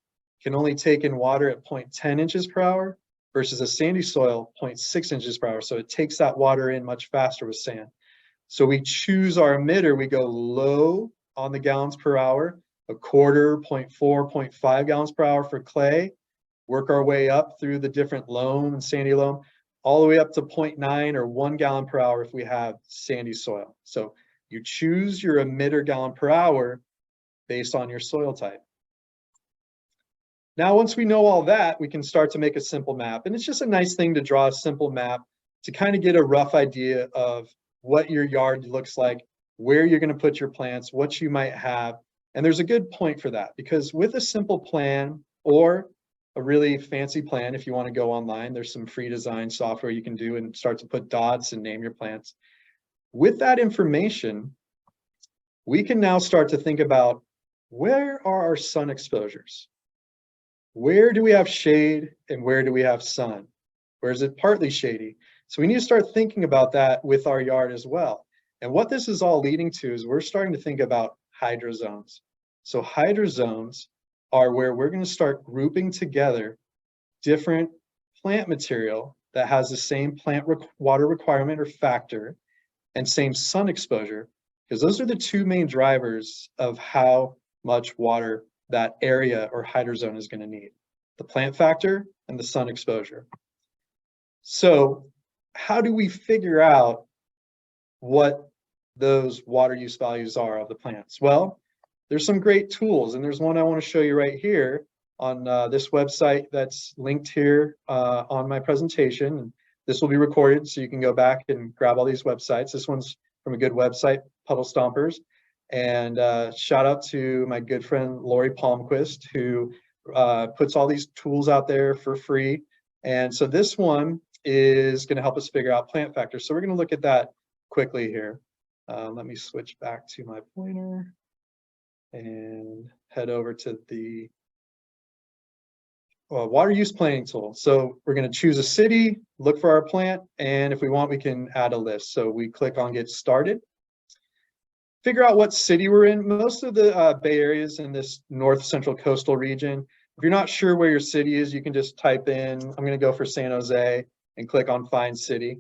can only take in water at 0.10 inches per hour versus a sandy soil 0.6 inches per hour. So it takes that water in much faster with sand. So we choose our emitter, we go low on the gallons per hour, a quarter, 0.4, 0.5 gallons per hour for clay, work our way up through the different loam and sandy loam, all the way up to 0.9 or 1 gallon per hour if we have sandy soil. So you choose your emitter gallon per hour based on your soil type. Now, once we know all that, we can start to make a simple map. And it's just a nice thing to draw a simple map to kind of get a rough idea of what your yard looks like, where you're going to put your plants, what you might have. And there's a good point for that, because with a simple plan or a really fancy plan, if you want to go online, there's some free design software you can do and start to put dots and name your plants. With that information, we can now start to think about, where are our sun exposures? Where do we have shade and where do we have sun? Where is it partly shady? So we need to start thinking about that with our yard as well. And what this is all leading to is we're starting to think about hydrozones. So hydrozones are where we're going to start grouping together different plant material that has the same plant water requirement or factor and same sun exposure, because those are the two main drivers of how much water that area or hydrozone is going to need: the plant factor and the sun exposure. So how do we figure out what those water use values are of the plants? Well, there's some great tools, and there's one I want to show you right here on this website that's linked here on my presentation. And this will be recorded, so you can go back and grab all these websites. This one's from a good website, Puddle Stompers. And shout out to my good friend Lori Palmquist, who puts all these tools out there for free. And so this one is going to help us figure out plant factors. So we're going to look at that quickly here. Let me switch back to my pointer and head over to the water use planning tool. So we're going to choose a city, look for our plant, and if we want, we can add a list. So we click on Get Started. Figure out what city we're in. Most of the Bay Area is in this north central coastal region. If you're not sure where your city is, you can just type in, I'm going to go for San Jose, and click on Find City.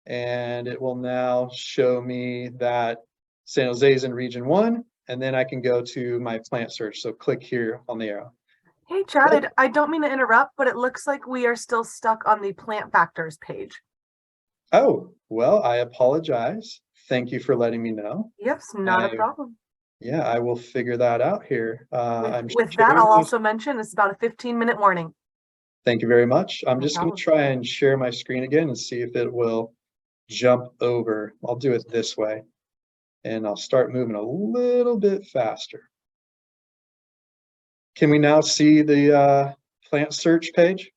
And it will now show me that San Jose is in Region 1, and then I can go to my plant search. So click here on the arrow. Hey, Jared, I don't mean to interrupt, but it looks like we are still stuck on the plant factors page. Oh, well, I apologize. Thank you for letting me know. Yes, not a problem. Yeah, I will figure that out here. With that, I'll also mention it's about a 15-minute warning. Thank you very much. I'm No just going problem. to try and share my screen again and see if it will jump over. I'll do it this way, and I'll start moving a little bit faster. Can we now see the plant search page?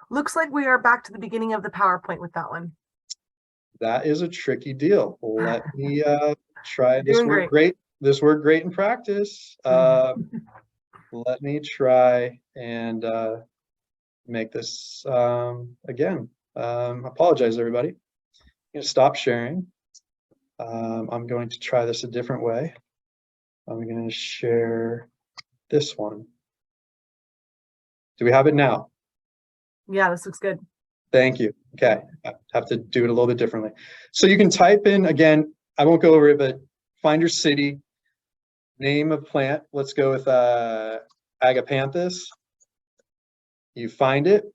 Looks like we are back to the beginning of the PowerPoint with that one. That is a tricky deal. Let me try this. Doing Worked great. This worked great in practice. Let me try and make this again. Apologize, everybody. I'm going to stop sharing. I'm going to try this a different way. I'm going to share this one. Do we have it now? Yeah, this looks good. Thank you. Okay, I have to do it a little bit differently. So you can type in, again, I won't go over it, but find your city, name of plant. Let's go with agapanthus. You find it.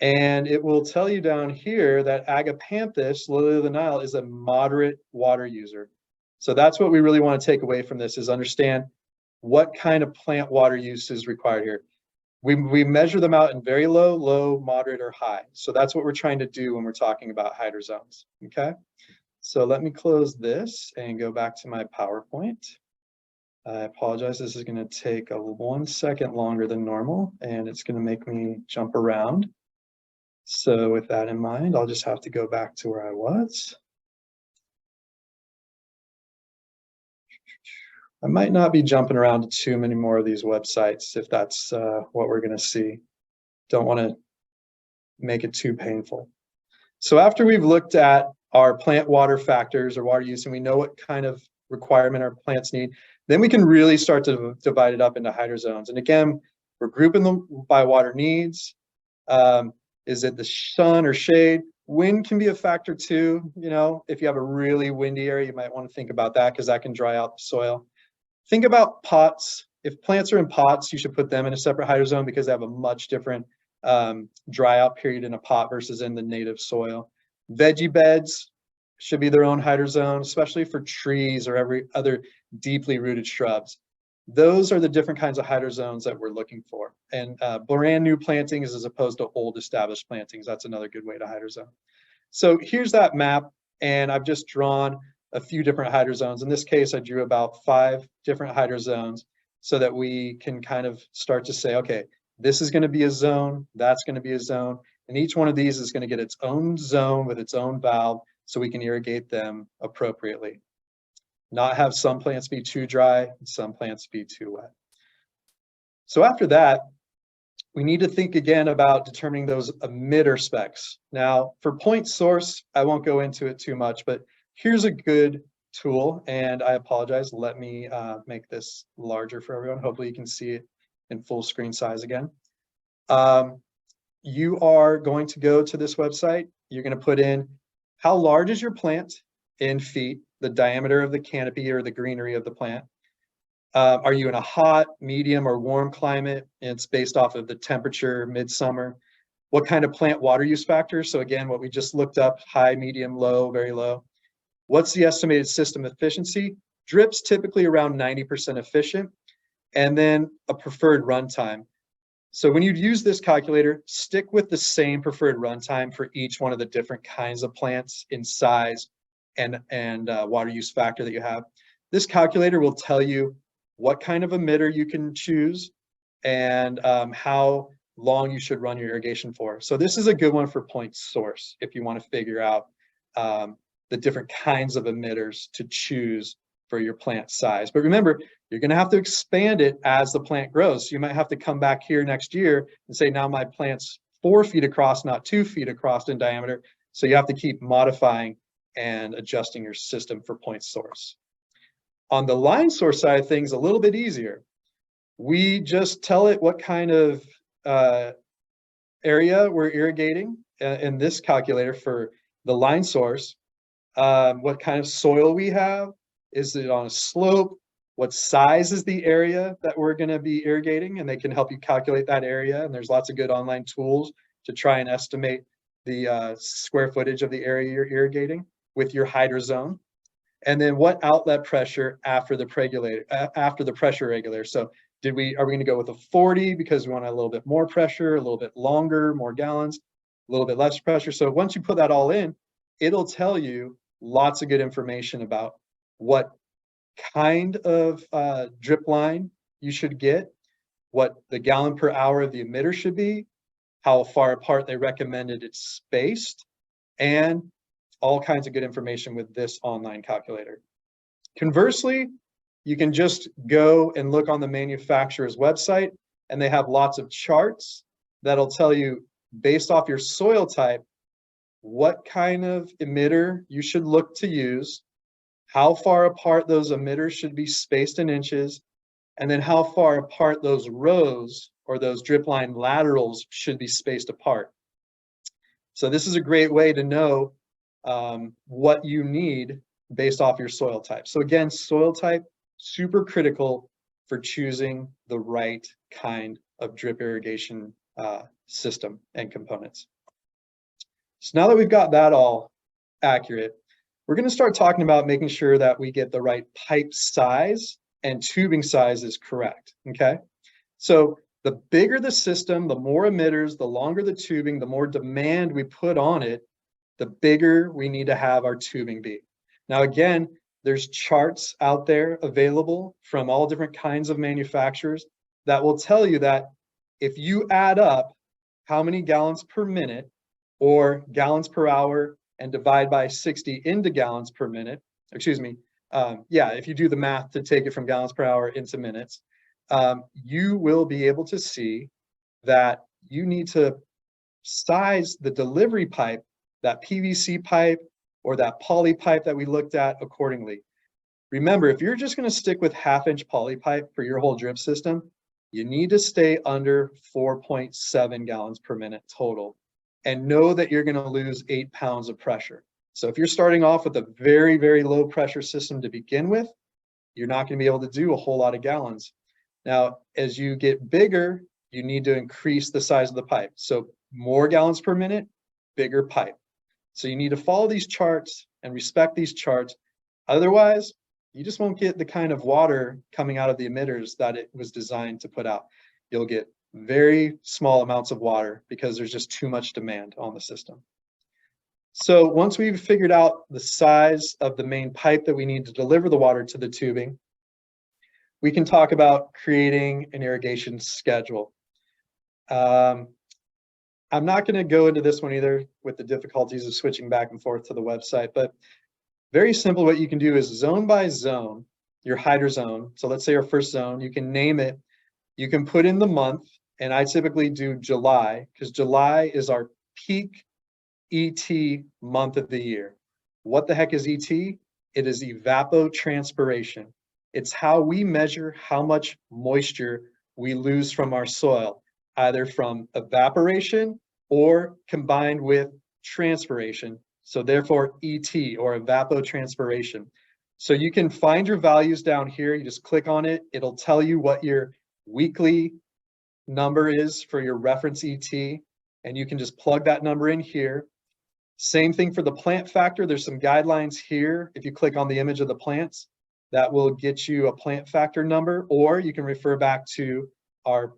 And it will tell you down here that agapanthus, lily of the Nile, is a moderate water user. So that's what we really want to take away from this, is understand what kind of plant water use is required here. We measure them out in very low, low, moderate, or high. So that's what we're trying to do when we're talking about hydrozones, okay? So let me close this and go back to my PowerPoint. I apologize, this is going to take 1 second longer than normal, and it's going to make me jump around. So with that in mind, I'll just have to go back to where I was. I might not be jumping around to too many more of these websites if that's what we're going to see. Don't want to make it too painful. So after we've looked at our plant water factors or water use, and we know what kind of requirement our plants need, then we can really start to divide it up into hydrozones. And again, we're grouping them by water needs. Is it the sun or shade? Wind can be a factor too. You know, if you have a really windy area, you might want to think about that because that can dry out the soil. Think about pots. If plants are in pots, you should put them in a separate hydrozone because they have a much different dry out period in a pot versus in the native soil. Veggie beds should be their own hydrozone, especially for trees or every other deeply rooted shrubs. Those are the different kinds of hydrozones that we're looking for. And brand new plantings as opposed to old established plantings. That's another good way to hydrozone. So here's that map, and I've just drawn a few different hydrozones. In this case, I drew about 5 different hydrozones so that we can kind of start to say, okay, this is going to be a zone, that's going to be a zone, and each one of these is going to get its own zone with its own valve so we can irrigate them appropriately. Not have some plants be too dry and some plants be too wet. So after that, we need to think again about determining those emitter specs. Now, for point source, I won't go into it too much, but here's a good tool, and I apologize. Let me make this larger for everyone. Hopefully you can see it in full screen size again. You are going to go to this website. You're going to put in how large is your plant in feet, the diameter of the canopy or the greenery of the plant. Are you in a hot, medium, or warm climate? It's based off of the temperature, midsummer. What kind of plant water use factor? So again, what we just looked up, high, medium, low, very low. What's the estimated system efficiency? Drip's typically around 90% efficient, and then a preferred runtime. So when you use this calculator, stick with the same preferred runtime for each one of the different kinds of plants in size and water use factor that you have. This calculator will tell you what kind of emitter you can choose and how long you should run your irrigation for. So this is a good one for point source if you want to figure out the different kinds of emitters to choose for your plant size. But remember, you're going to have to expand it as the plant grows. So you might have to come back here next year and say, now my plant's 4 feet across, not 2 feet across in diameter. So you have to keep modifying and adjusting your system for point source. On the line source side of things, a little bit easier. We just tell it what kind of area we're irrigating in this calculator for the line source, what kind of soil we have. Is it on a slope? What size is the area that we're going to be irrigating? And they can help you calculate that area. And there's lots of good online tools to try and estimate the square footage of the area you're irrigating with your hydrozone. And then what outlet pressure after the pressure regulator. So are we going to go with a 40 because we want a little bit more pressure, a little bit longer, more gallons, a little bit less pressure. So once you put that all in, it'll tell you lots of good information about what kind of drip line you should get, what the gallon per hour of the emitter should be, how far apart they recommended it's spaced, and all kinds of good information with this online calculator. Conversely, you can just go and look on the manufacturer's website, and they have lots of charts that'll tell you, based off your soil type, what kind of emitter you should look to use, how far apart those emitters should be spaced in inches, and then how far apart those rows or those drip line laterals should be spaced apart. So this is a great way to know what you need based off your soil type. So again, soil type, super critical for choosing the right kind of drip irrigation system and components. So now that we've got that all accurate, we're going to start talking about making sure that we get the right pipe size and tubing size is correct, okay? So the bigger the system, the more emitters, the longer the tubing, the more demand we put on it, the bigger we need to have our tubing be. Now, again, there's charts out there available from all different kinds of manufacturers that will tell you that if you add up how many gallons per minute or gallons per hour and divide by 60 into gallons per minute, excuse me, if you do the math to take it from gallons per hour into minutes, you will be able to see that you need to size the delivery pipe, that PVC pipe or that poly pipe that we looked at accordingly. Remember, if you're just going to stick with 1/2-inch poly pipe for your whole drip system, you need to stay under 4.7 gallons per minute total, and know that you're going to lose 8 pounds of pressure. So if you're starting off with a very, very low pressure system to begin with, you're not going to be able to do a whole lot of gallons. Now, as you get bigger, you need to increase the size of the pipe. So more gallons per minute, bigger pipe. So you need to follow these charts and respect these charts. Otherwise, you just won't get the kind of water coming out of the emitters that it was designed to put out. You'll get very small amounts of water because there's just too much demand on the system. So once we've figured out the size of the main pipe that we need to deliver the water to the tubing, we can talk about creating an irrigation schedule. I'm not going to go into this one either with the difficulties of switching back and forth to the website, but very simple. What you can do is zone by zone, your hydro zone. So let's say our first zone, you can name it. You can put in the month, and I typically do July because July is our peak ET month of the year. What the heck is ET? It is evapotranspiration. It's how we measure how much moisture we lose from our soil, either from evaporation or combined with transpiration. So therefore ET, or evapotranspiration. So you can find your values down here. You just click on it. It'll tell you what your weekly number is for your reference ET, and you can just plug that number in here. Same thing for the plant factor. There's some guidelines here. If you click on the image of the plants, that will get you a plant factor number, or you can refer back to our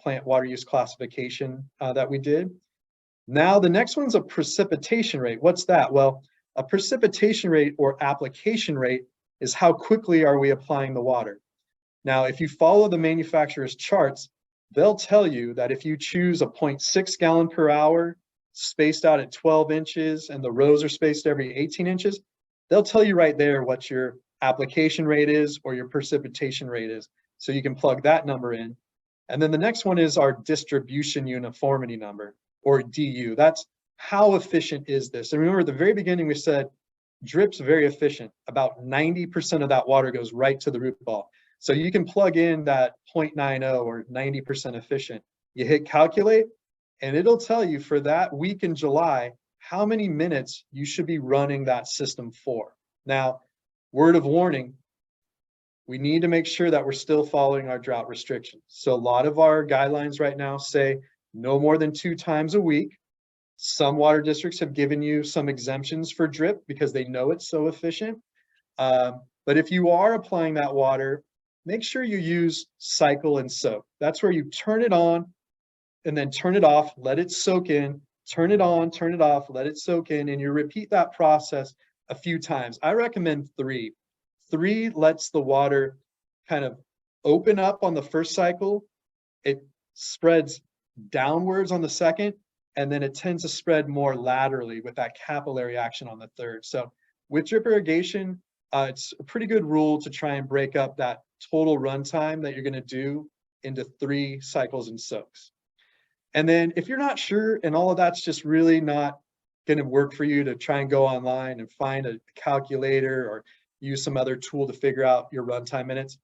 plant water use classification that we did. Now, the next one's a precipitation rate. What's that? Well, a precipitation rate or application rate is how quickly are we applying the water. Now, if you follow the manufacturer's charts, they'll tell you that if you choose a 0.6 gallon per hour spaced out at 12 inches and the rows are spaced every 18 inches, they'll tell you right there what your application rate is or your precipitation rate is. So you can plug that number in. And then the next one is our distribution uniformity number, or DU. That's how efficient is this? And remember at the very beginning we said drip's very efficient. About 90% of that water goes right to the root ball. So you can plug in that 0.90 or 90% efficient. You hit calculate, and it'll tell you for that week in July how many minutes you should be running that system for. Now, word of warning, we need to make sure that we're still following our drought restrictions. So a lot of our guidelines right now say no more than 2 times a week. Some water districts have given you some exemptions for drip because they know it's so efficient. But if you are applying that water, make sure you use cycle and soak. That's where you turn it on and then turn it off, let it soak in, turn it on, turn it off, let it soak in, and you repeat that process a few times. I recommend 3. 3 lets the water kind of open up on the first cycle. It spreads downwards on the second, and then it tends to spread more laterally with that capillary action on the third. So with drip irrigation, it's a pretty good rule to try and break up that total runtime that you're going to do into 3 cycles and soaks. And then if you're not sure and all of that's just really not going to work for you, to try and go online and find a calculator or use some other tool to figure out your runtime minutes.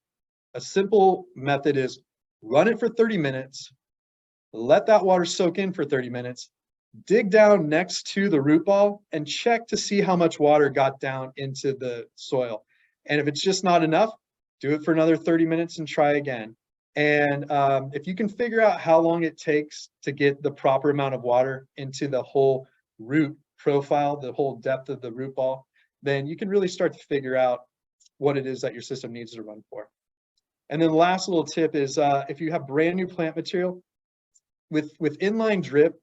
A simple method is run it for 30 minutes, let that water soak in for 30 minutes, dig down next to the root ball and check to see how much water got down into the soil. And if it's just not enough, do it for another 30 minutes and try again. And if you can figure out how long it takes to get the proper amount of water into the whole root profile, the whole depth of the root ball, then you can really start to figure out what it is that your system needs to run for. And then the last little tip is if you have brand new plant material with inline drip,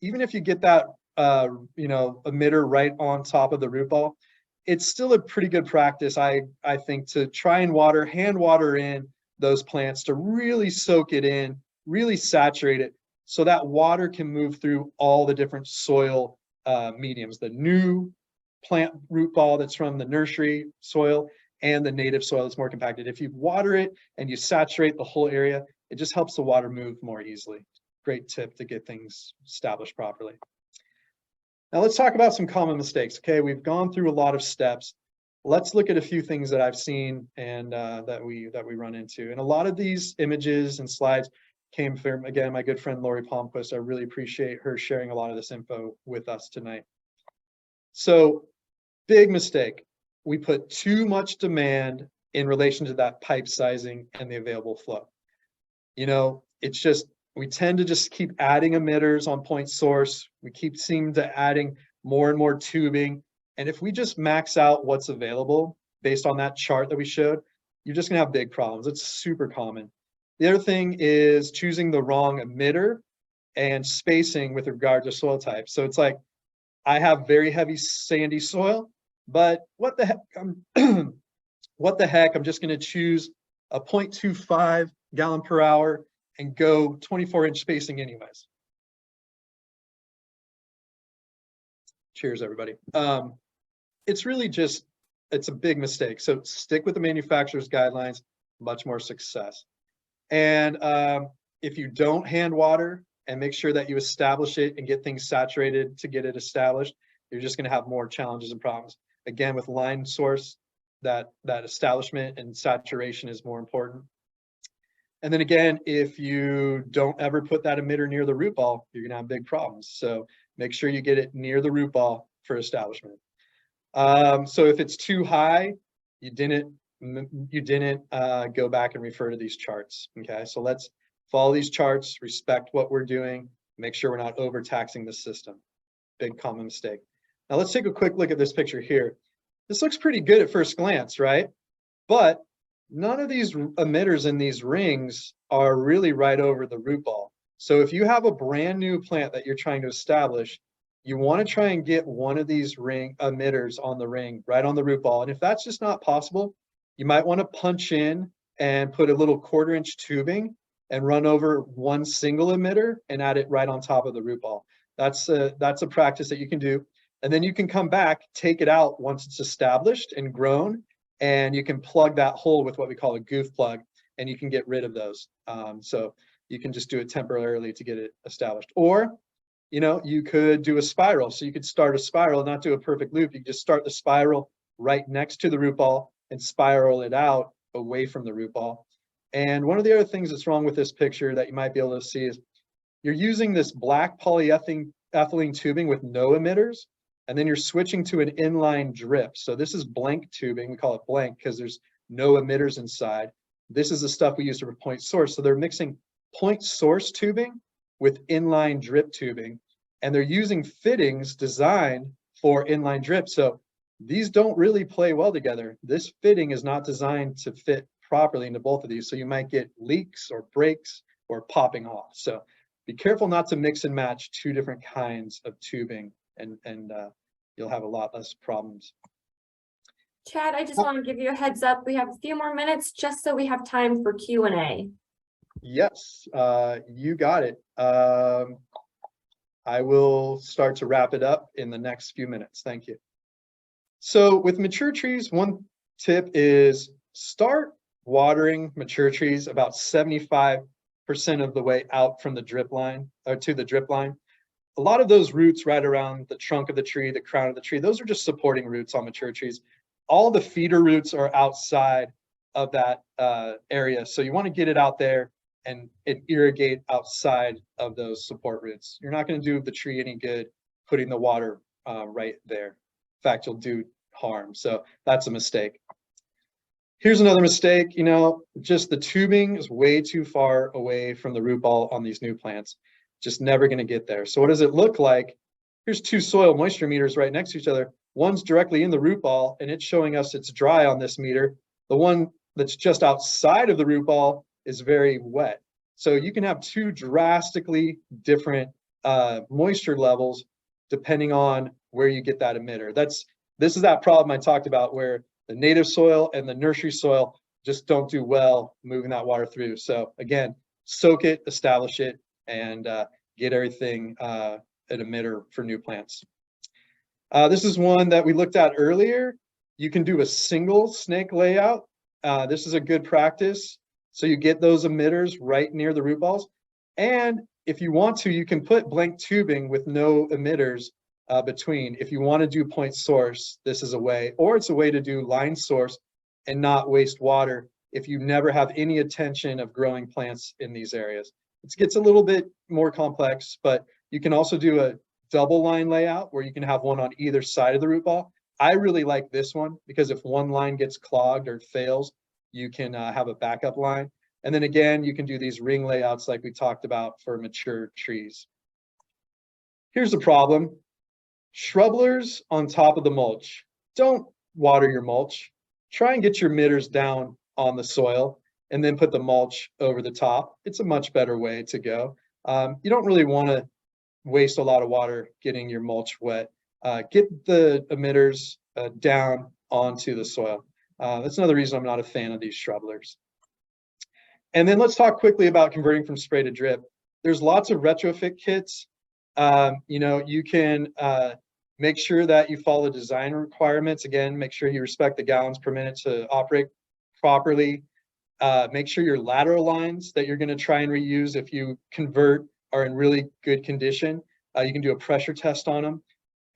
even if you get that emitter right on top of the root ball, it's still a pretty good practice, I think, to try and hand water in those plants to really soak it in, really saturate it, so that water can move through all the different soil mediums, the new plant root ball that's from the nursery soil and the native soil that's more compacted. If you water it and you saturate the whole area, it just helps the water move more easily. Great tip to get things established properly. Now let's talk about some common mistakes. Okay, we've gone through a lot of steps. Let's look at a few things that I've seen and that we run into. And a lot of these images and slides came from, again, my good friend Lori Palmquist. I really appreciate her sharing a lot of this info with us tonight. So, big mistake. We put too much demand in relation to that pipe sizing and the available flow. You know, it's just, we tend to just keep adding emitters on point source. We keep seeming to adding more and more tubing. And if we just max out what's available based on that chart that we showed, you're just gonna have big problems. It's super common. The other thing is choosing the wrong emitter and spacing with regard to soil type. So it's like, I have very heavy sandy soil, but what the heck, what the heck, I'm just gonna choose a 0.25 gallon per hour and go 24-inch spacing anyways. Cheers, everybody. It's really just, it's a big mistake. So stick with the manufacturer's guidelines, much more success. And if you don't hand water and make sure that you establish it and get things saturated to get it established, you're just gonna have more challenges and problems. Again, with line source, that establishment and saturation is more important. And then again, if you don't ever put that emitter near the root ball, you're gonna have big problems. So make sure you get it near the root ball for establishment. So if it's too high, you didn't go back and refer to these charts. Okay, so let's follow these charts, respect what we're doing, make sure we're not overtaxing the system. Big common mistake. Now let's take a quick look at this picture here. This looks pretty good at first glance, right? But none of these emitters in these rings are really right over the root ball. So if you have a brand new plant that you're trying to establish, you want to try and get one of these ring emitters on the ring, right on the root ball. And if that's just not possible, you might want to punch in and put a little 1/4-inch tubing and run over one single emitter and add it right on top of the root ball. That's a practice that you can do. And then you can come back, take it out once it's established and grown, and you can plug that hole with what we call a goof plug, and you can get rid of those. So you can just do it temporarily to get it established. Or, you know, you could do a spiral. So you could start a spiral, not do a perfect loop. You can just start the spiral right next to the root ball and spiral it out away from the root ball. And one of the other things that's wrong with this picture that you might be able to see is you're using this black polyethylene tubing with no emitters, and then you're switching to an inline drip. So this is blank tubing. We call it blank because there's no emitters inside. This is the stuff we use for point source. So they're mixing point source tubing with inline drip tubing, and they're using fittings designed for inline drip. So these don't really play well together. This fitting is not designed to fit properly into both of these. So you might get leaks or breaks or popping off. So be careful not to mix and match two different kinds of tubing, and you'll have a lot less problems. Chad, I just want to give you a heads up. We have a few more minutes just so we have time for Q&A. Yes, you got it. I will start to wrap it up in the next few minutes. Thank you. So with mature trees, one tip is start watering mature trees about 75% of the way out from the drip line, or to the drip line. A lot of those roots right around the trunk of the tree, the crown of the tree, those are just supporting roots on mature trees. all the feeder roots are outside of that area. So you want to get it out there and irrigate outside of those support roots. You're not going to do the tree any good putting the water right there. In fact, you'll do harm. So that's a mistake. Here's another mistake, you know, just the tubing is way too far away from the root ball on these new plants. Just never going to get there. So what does it look like? Here's two soil moisture meters right next to each other. One's directly in the root ball and it's showing us it's dry on this meter. The one that's just outside of the root ball is very wet. So you can have two drastically different moisture levels depending on where you get that emitter. This is that problem I talked about where the native soil and the nursery soil just don't do well moving that water through. So again, soak it, establish it, and get everything an emitter for new plants. This is one that we looked at earlier. You can do a single snake layout. This is a good practice. So you get those emitters right near the root balls. And if you want to, you can put blank tubing with no emitters between. If you want to do point source, this is a way, or it's a way to do line source and not waste water if you never have any intention of growing plants in these areas. It gets a little bit more complex, but you can also do a double line layout where you can have one on either side of the root ball. I really like this one because if one line gets clogged or fails, you can have a backup line. And then again, you can do these ring layouts like we talked about for mature trees. Here's the problem. Shrubblers on top of the mulch. Don't water your mulch. Try and get your emitters down on the soil and then put the mulch over the top. It's a much better way to go. You don't really want to waste a lot of water getting your mulch wet. Get the emitters down onto the soil. That's another reason I'm not a fan of these shrubblers. And then let's talk quickly about converting from spray to drip. There's lots of retrofit kits. You know, you can make sure that you follow design requirements. Again, make sure you respect the gallons per minute to operate properly. Make sure your lateral lines that you're going to try and reuse if you convert are in really good condition. You can do a pressure test on them.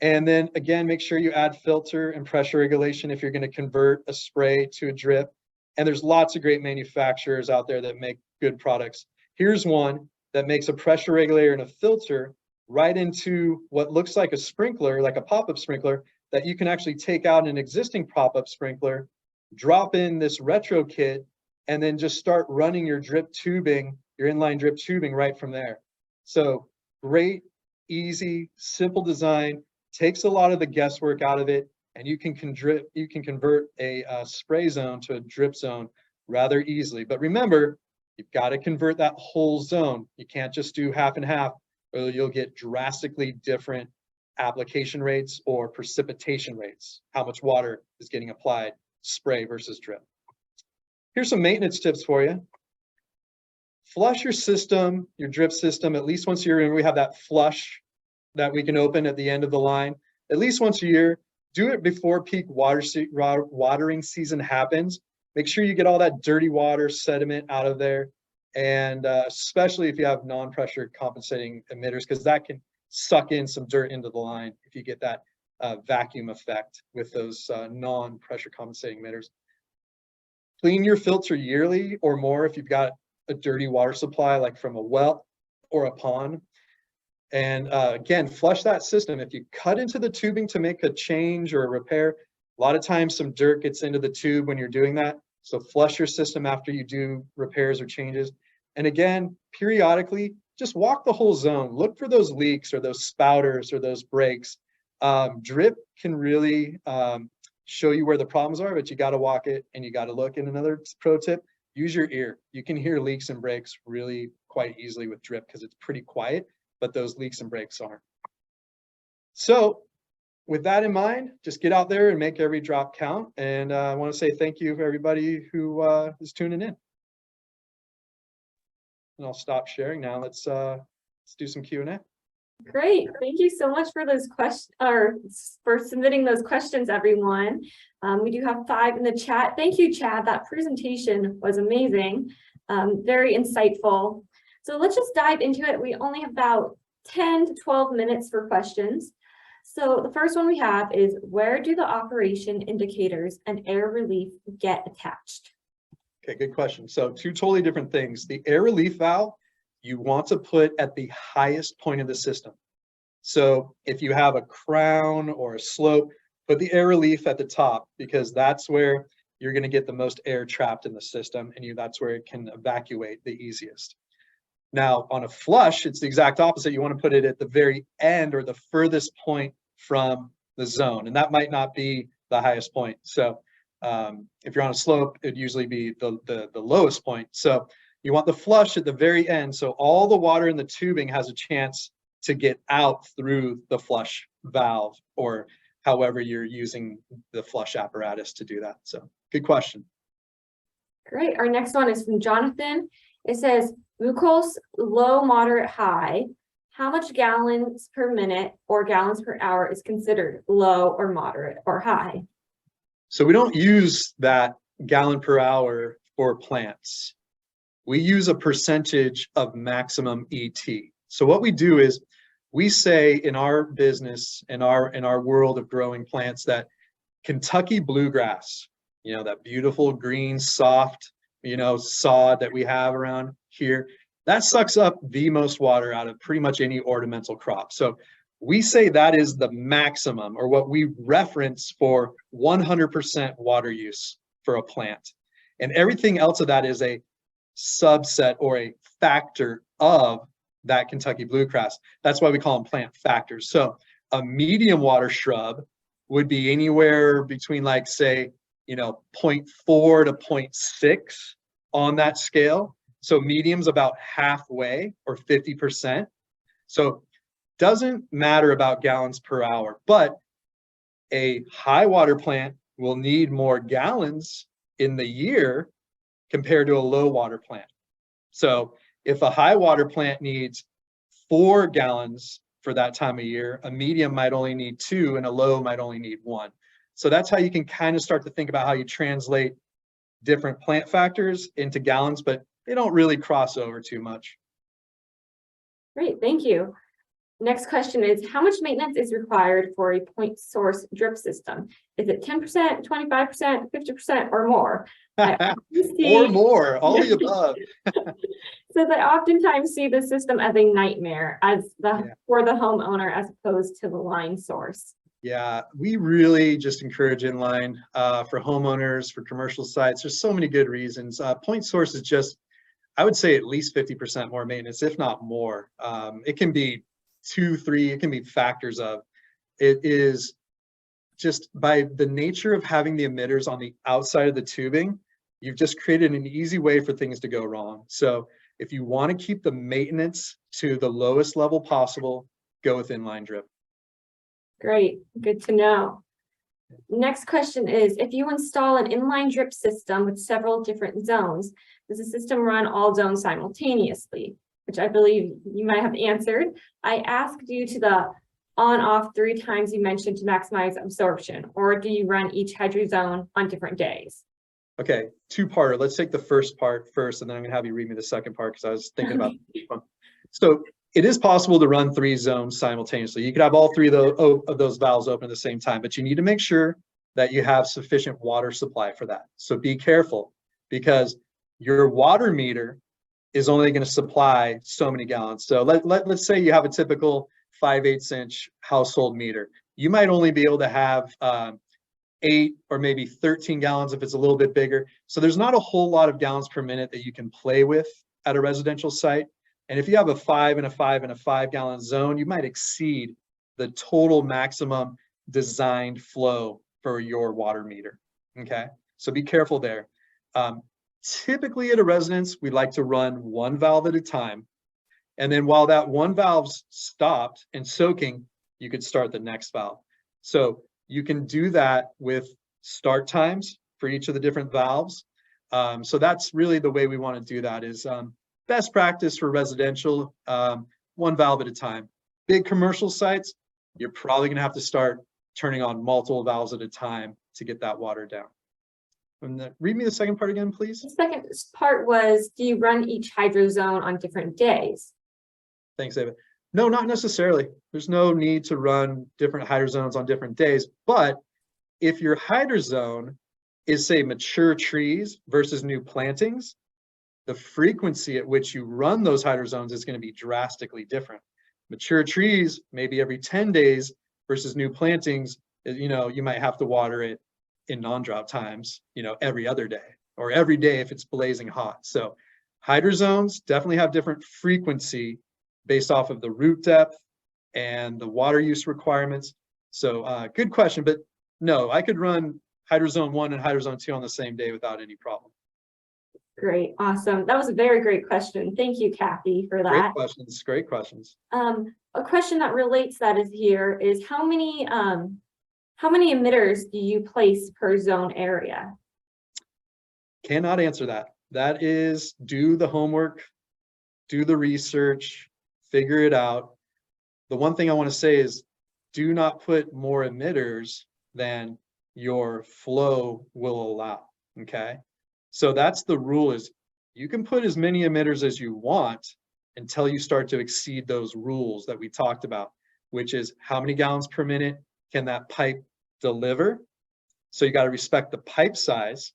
And then again, make sure you add filter and pressure regulation if you're going to convert a spray to a drip. And there's lots of great manufacturers out there that make good products. Here's one that makes a pressure regulator and a filter right into what looks like a sprinkler, like a pop-up sprinkler, that you can actually take out an existing pop-up sprinkler, drop in this retro kit, and then just start running your drip tubing, your inline drip tubing right from there. So great, easy, simple design, takes a lot of the guesswork out of it, and you can convert a spray zone to a drip zone rather easily. But remember, you've got to convert that whole zone. You can't just do half and half, or you'll get drastically different application rates or precipitation rates, how much water is getting applied, spray versus drip. Here's some maintenance tips for you. Flush your system, your drip system, at least once a year. We have that flush that we can open at the end of the line, at least once a year. Do it before peak watering season happens. Make sure you get all that dirty water, sediment out of there. And especially if you have non-pressure compensating emitters, because that can suck in some dirt into the line if you get that vacuum effect with those non-pressure compensating emitters. Clean your filter yearly or more if you've got a dirty water supply, like from a well or a pond. And again, flush that system. If you cut into the tubing to make a change or a repair, a lot of times some dirt gets into the tube when you're doing that. So flush your system after you do repairs or changes. And again, periodically, just walk the whole zone. Look for those leaks or those spouters or those breaks. Drip can really show you where the problems are, but you got to walk it and you got to look. And another pro tip, use your ear. You can hear leaks and breaks really quite easily with drip because it's pretty quiet, but those leaks and breaks aren't. So with that in mind, just get out there and make every drop count. And I want to say thank you for everybody who is tuning in. And I'll stop sharing now. Let's do some Q&A. Great. Thank you so much for those questions, or for submitting those questions, everyone. We do have 5 in the chat. Thank you, Chad. That presentation was amazing. Very insightful. So let's just dive into it. We only have about 10 to 12 minutes for questions. So the first one we have is, where do the operation indicators and air relief get attached? Okay, good question. So two totally different things. The air relief valve, you want to put at the highest point of the system. So if you have a crown or a slope, put the air relief at the top, because that's where you're going to get the most air trapped in the system, and that's where it can evacuate the easiest. Now on a flush, it's the exact opposite. You want to put it at the very end or the furthest point from the zone, and that might not be the highest point. So if you're on a slope, it'd usually be the lowest point. So you want the flush at the very end, so all the water in the tubing has a chance to get out through the flush valve, or however you're using the flush apparatus to do that. So good question. Great. Our next one is from Jonathan. It says, mucose, low, moderate, high. How much gallons per minute or gallons per hour is considered low or moderate or high? So we don't use that gallon per hour for plants. We use a percentage of maximum ET. So what we do is we say in our business, in our world of growing plants, that Kentucky bluegrass, that beautiful green, soft, sod that we have around here, that sucks up the most water out of pretty much any ornamental crop. So we say that is the maximum, or what we reference for 100% water use for a plant. And everything else of that is a subset or a factor of that Kentucky bluegrass. That's why we call them plant factors. So a medium water shrub would be anywhere between, like, say, 0.4 to 0.6 on that scale. So medium's about halfway, or 50%. So doesn't matter about gallons per hour, but a high water plant will need more gallons in the year compared to a low water plant. So if a high water plant needs 4 gallons for that time of year, a medium might only need 2 and a low might only need 1. So that's how you can kind of start to think about how you translate different plant factors into gallons, but they don't really cross over too much. Great, thank you. Next question is, how much maintenance is required for a point source drip system? Is it 10%, 25%, 50%, or more? Or more, all the above. So I oftentimes see the system as a nightmare for the homeowner as opposed to the line source. Yeah, we really just encourage inline for homeowners, for commercial sites. There's so many good reasons. Point source is just, I would say, at least 50% more maintenance, if not more. It can be 2, 3, it can be factors of. It is just, by the nature of having the emitters on the outside of the tubing, you've just created an easy way for things to go wrong. So if you want to keep the maintenance to the lowest level possible, go with inline drip. Great, good to know. Next question is, if you install an inline drip system with several different zones, does the system run all zones simultaneously? Which I believe you might have answered. I asked you to the on-off 3 times you mentioned to maximize absorption, or do you run each hydro zone on different days? Okay, 2-parter. Let's take the first part first, and then I'm gonna have you read me the second part because I was thinking about this one. So it is possible to run 3 zones simultaneously. You could have all 3 of those valves open at the same time, but you need to make sure that you have sufficient water supply for that. So be careful, because your water meter is only going to supply so many gallons. So let's say you have a typical 5/8 inch household meter. You might only be able to have 8 or maybe 13 gallons if it's a little bit bigger. So there's not a whole lot of gallons per minute that you can play with at a residential site. And if you have a 5 and a 5 and a 5 gallon zone, you might exceed the total maximum designed flow for your water meter. Okay, so be careful there. Typically at a residence, we like to run 1 valve at a time. And then while that 1 valve's stopped and soaking, you could start the next valve. So you can do that with start times for each of the different valves. So that's really the way we want to do that, is best practice for residential, 1 valve at a time. Big commercial sites, you're probably going to have to start turning on multiple valves at a time to get that water down. And read me the second part again, please. The second part was, do you run each hydro zone on different days? Thanks, David. No, not necessarily. There's no need to run different hydro zones on different days. But if your hydro zone is, say, mature trees versus new plantings, the frequency at which you run those hydro zones is going to be drastically different. Mature trees, maybe every 10 days versus new plantings, you might have to water it in non-drought times, every other day or every day if it's blazing hot. So hydro zones definitely have different frequency based off of the root depth and the water use requirements. So good question, but no, I could run hydro zone 1 and hydro zone 2 on the same day without any problem. Great, awesome. That was a very great question. Thank you, Kathy, for Great that. questions, great questions. A question that relates that is here is how many emitters do you place per zone area? Cannot answer that. That is, do the homework, do the research, figure it out. The one thing I want to say is do not put more emitters than your flow will allow, okay? So that's the rule, is you can put as many emitters as you want until you start to exceed those rules that we talked about, which is how many gallons per minute can that pipe deliver? So you got to respect the pipe size,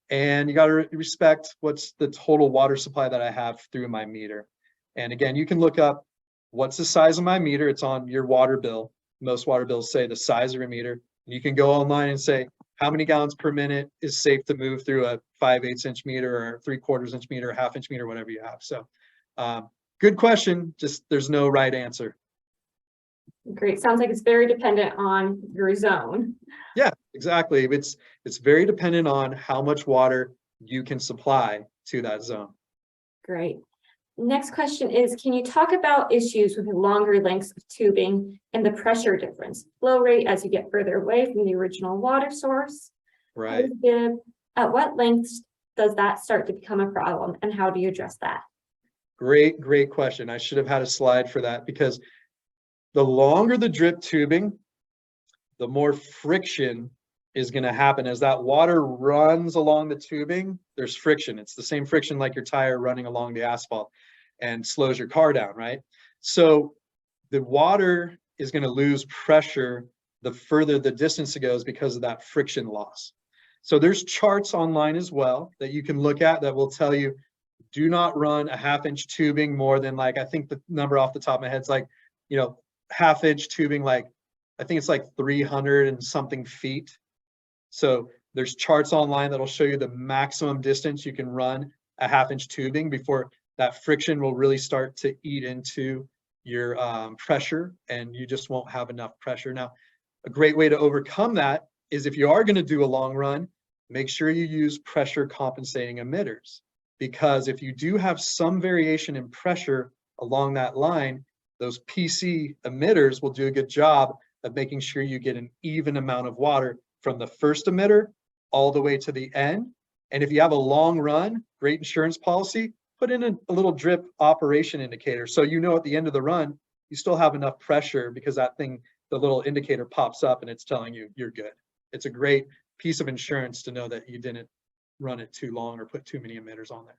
and you got to respect what's the total water supply that I have through my meter. And again, you can look up what's the size of my meter. It's on your water bill. Most water bills say the size of your meter. You can go online and say, how many gallons per minute is safe to move through a 5/8 inch meter or 3/4 inch meter, 1/2 inch meter, whatever you have. So good question, just there's no right answer. Great, sounds like it's very dependent on your zone. Yeah, exactly. It's very dependent on how much water you can supply to that zone. Great. Next question is, can you talk about issues with longer lengths of tubing and the pressure difference, flow rate as you get further away from the original water source? Right. At what lengths does that start to become a problem, and how do you address that? Great question. I should have had a slide for that, because the longer the drip tubing, the more friction is going to happen as that water runs along the tubing. There's friction. It's the same friction like your tire running along the asphalt and slows your car down, right? So the water is going to lose pressure the further the distance it goes because of that friction loss. So there's charts online as well that you can look at that will tell you, do not run a 1/2 inch tubing more than, like, I think the number off the top of my head is like, 1/2 inch tubing, like, I think it's like 300 and something feet. So there's charts online that'll show you the maximum distance you can run a 1/2 inch tubing before that friction will really start to eat into your pressure, and you just won't have enough pressure. Now, a great way to overcome that is, if you are going to do a long run, make sure you use pressure compensating emitters, because if you do have some variation in pressure along that line, those PC emitters will do a good job of making sure you get an even amount of water from the first emitter all the way to the end. And if you have a long run, great insurance policy, put in a little drip operation indicator. So at the end of the run, you still have enough pressure, because that thing, the little indicator pops up and it's telling you you're good. It's a great piece of insurance to know that you didn't run it too long or put too many emitters on there.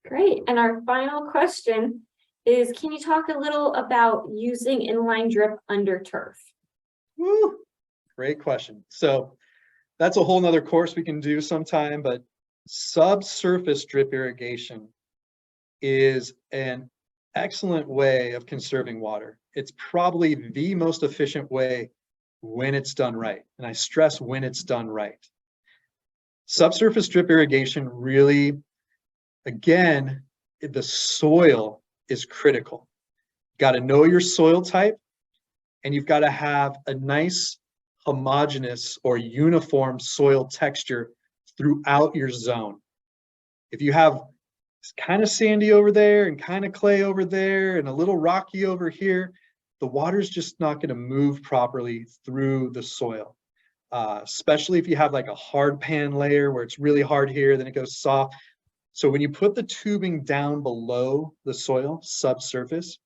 Great, and our final question is, can you talk a little about using inline drip under turf? Woo! Great question. So that's a whole nother course we can do sometime, but subsurface drip irrigation is an excellent way of conserving water. It's probably the most efficient way when it's done right. And I stress when it's done right. Subsurface drip irrigation really, again, the soil is critical. You got to know your soil type, and you've got to have a nice homogeneous or uniform soil texture throughout your zone. If you have kind of sandy over there and kind of clay over there and a little rocky over here, the water's just not going to move properly through the soil. Especially if you have like a hard pan layer where it's really hard here, then it goes soft. So when you put the tubing down below the soil, subsurface,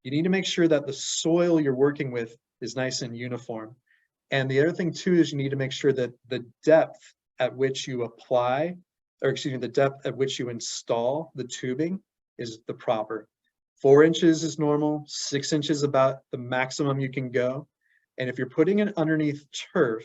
you need to make sure that the soil you're working with is nice and uniform. And the other thing too is you need to make sure that the depth at which you apply, or excuse me, the depth at which you install the tubing is the proper. 4 inches is normal, 6 inches about the maximum you can go. And if you're putting it underneath turf,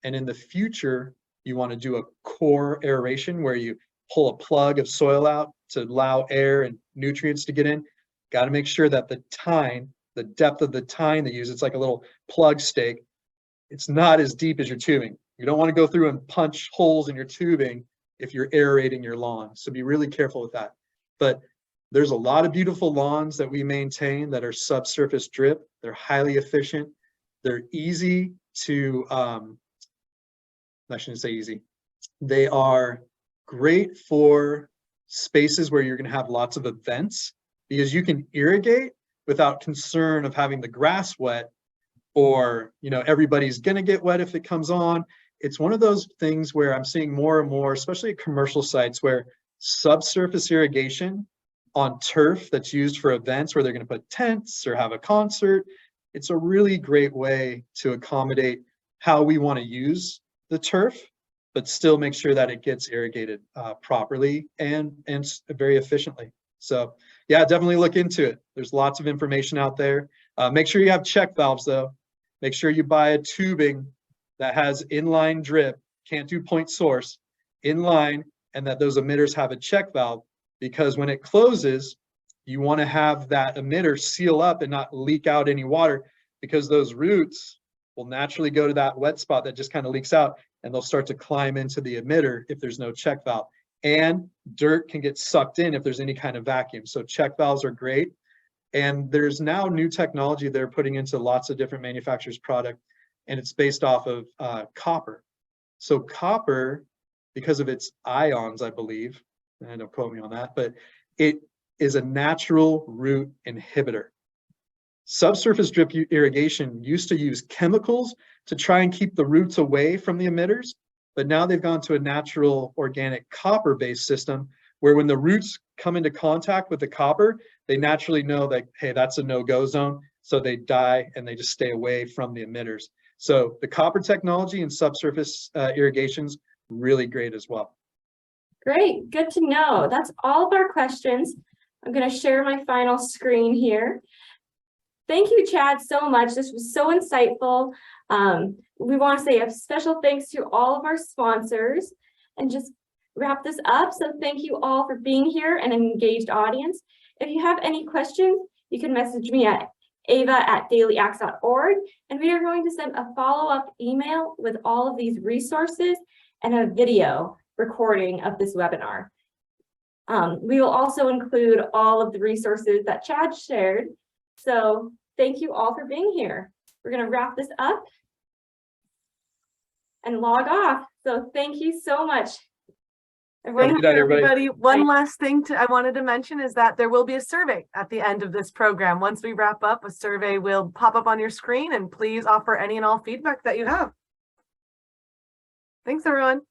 and in the future, you want to do a core aeration where you pull a plug of soil out to allow air and nutrients to get in, got to make sure that the tine, the depth of the tine they use, it's like a little plug stake. It's not as deep as your tubing. You don't want to go through and punch holes in your tubing if you're aerating your lawn. So be really careful with that. But there's a lot of beautiful lawns that we maintain that are subsurface drip. They're highly efficient. They're easy to, I shouldn't say easy. They are great for spaces where you're going to have lots of events, because you can irrigate without concern of having the grass wet, or, you know, everybody's going to get wet if it comes on. It's one of those things where I'm seeing more and more, especially at commercial sites, where subsurface irrigation on turf that's used for events where they're going to put tents or have a concert. It's a really great way to accommodate how we want to use the turf, but still make sure that it gets irrigated properly and very efficiently. So yeah, definitely look into it. There's lots of information out there. Make sure you have check valves though. Make sure you buy a tubing that has inline drip, can't do point source, inline, and that those emitters have a check valve, because when it closes, you want to have that emitter seal up and not leak out any water, because those roots will naturally go to that wet spot that just kind of leaks out, and they'll start to climb into the emitter if there's no check valve. And dirt can get sucked in if there's any kind of vacuum. So check valves are great. And there's now new technology they're putting into lots of different manufacturers' product, and it's based off of copper. So copper, because of its ions, I believe, and don't quote me on that, but it is a natural root inhibitor. Subsurface drip irrigation used to use chemicals to try and keep the roots away from the emitters, but now they've gone to a natural organic copper-based system where when the roots come into contact with the copper, they naturally know that, hey, that's a no-go zone. So they die and they just stay away from the emitters. So the copper technology and subsurface irrigation's really great as well. Great, good to know. That's all of our questions. I'm going to share my final screen here. Thank you, Chad, so much. This was so insightful. We want to say a special thanks to all of our sponsors and just wrap this up. So thank you all for being here and an engaged audience. If you have any questions, you can message me at ava@dailyaxe.org, and we are going to send a follow-up email with all of these resources and a video recording of this webinar. We will also include all of the resources that Chad shared. So thank you all for being here. We're going to wrap this up and log off. So thank you so much. Have a good night, everybody. One last thing I wanted to mention is that there will be a survey at the end of this program. Once we wrap up, a survey will pop up on your screen, and please offer any and all feedback that you have. Thanks, everyone.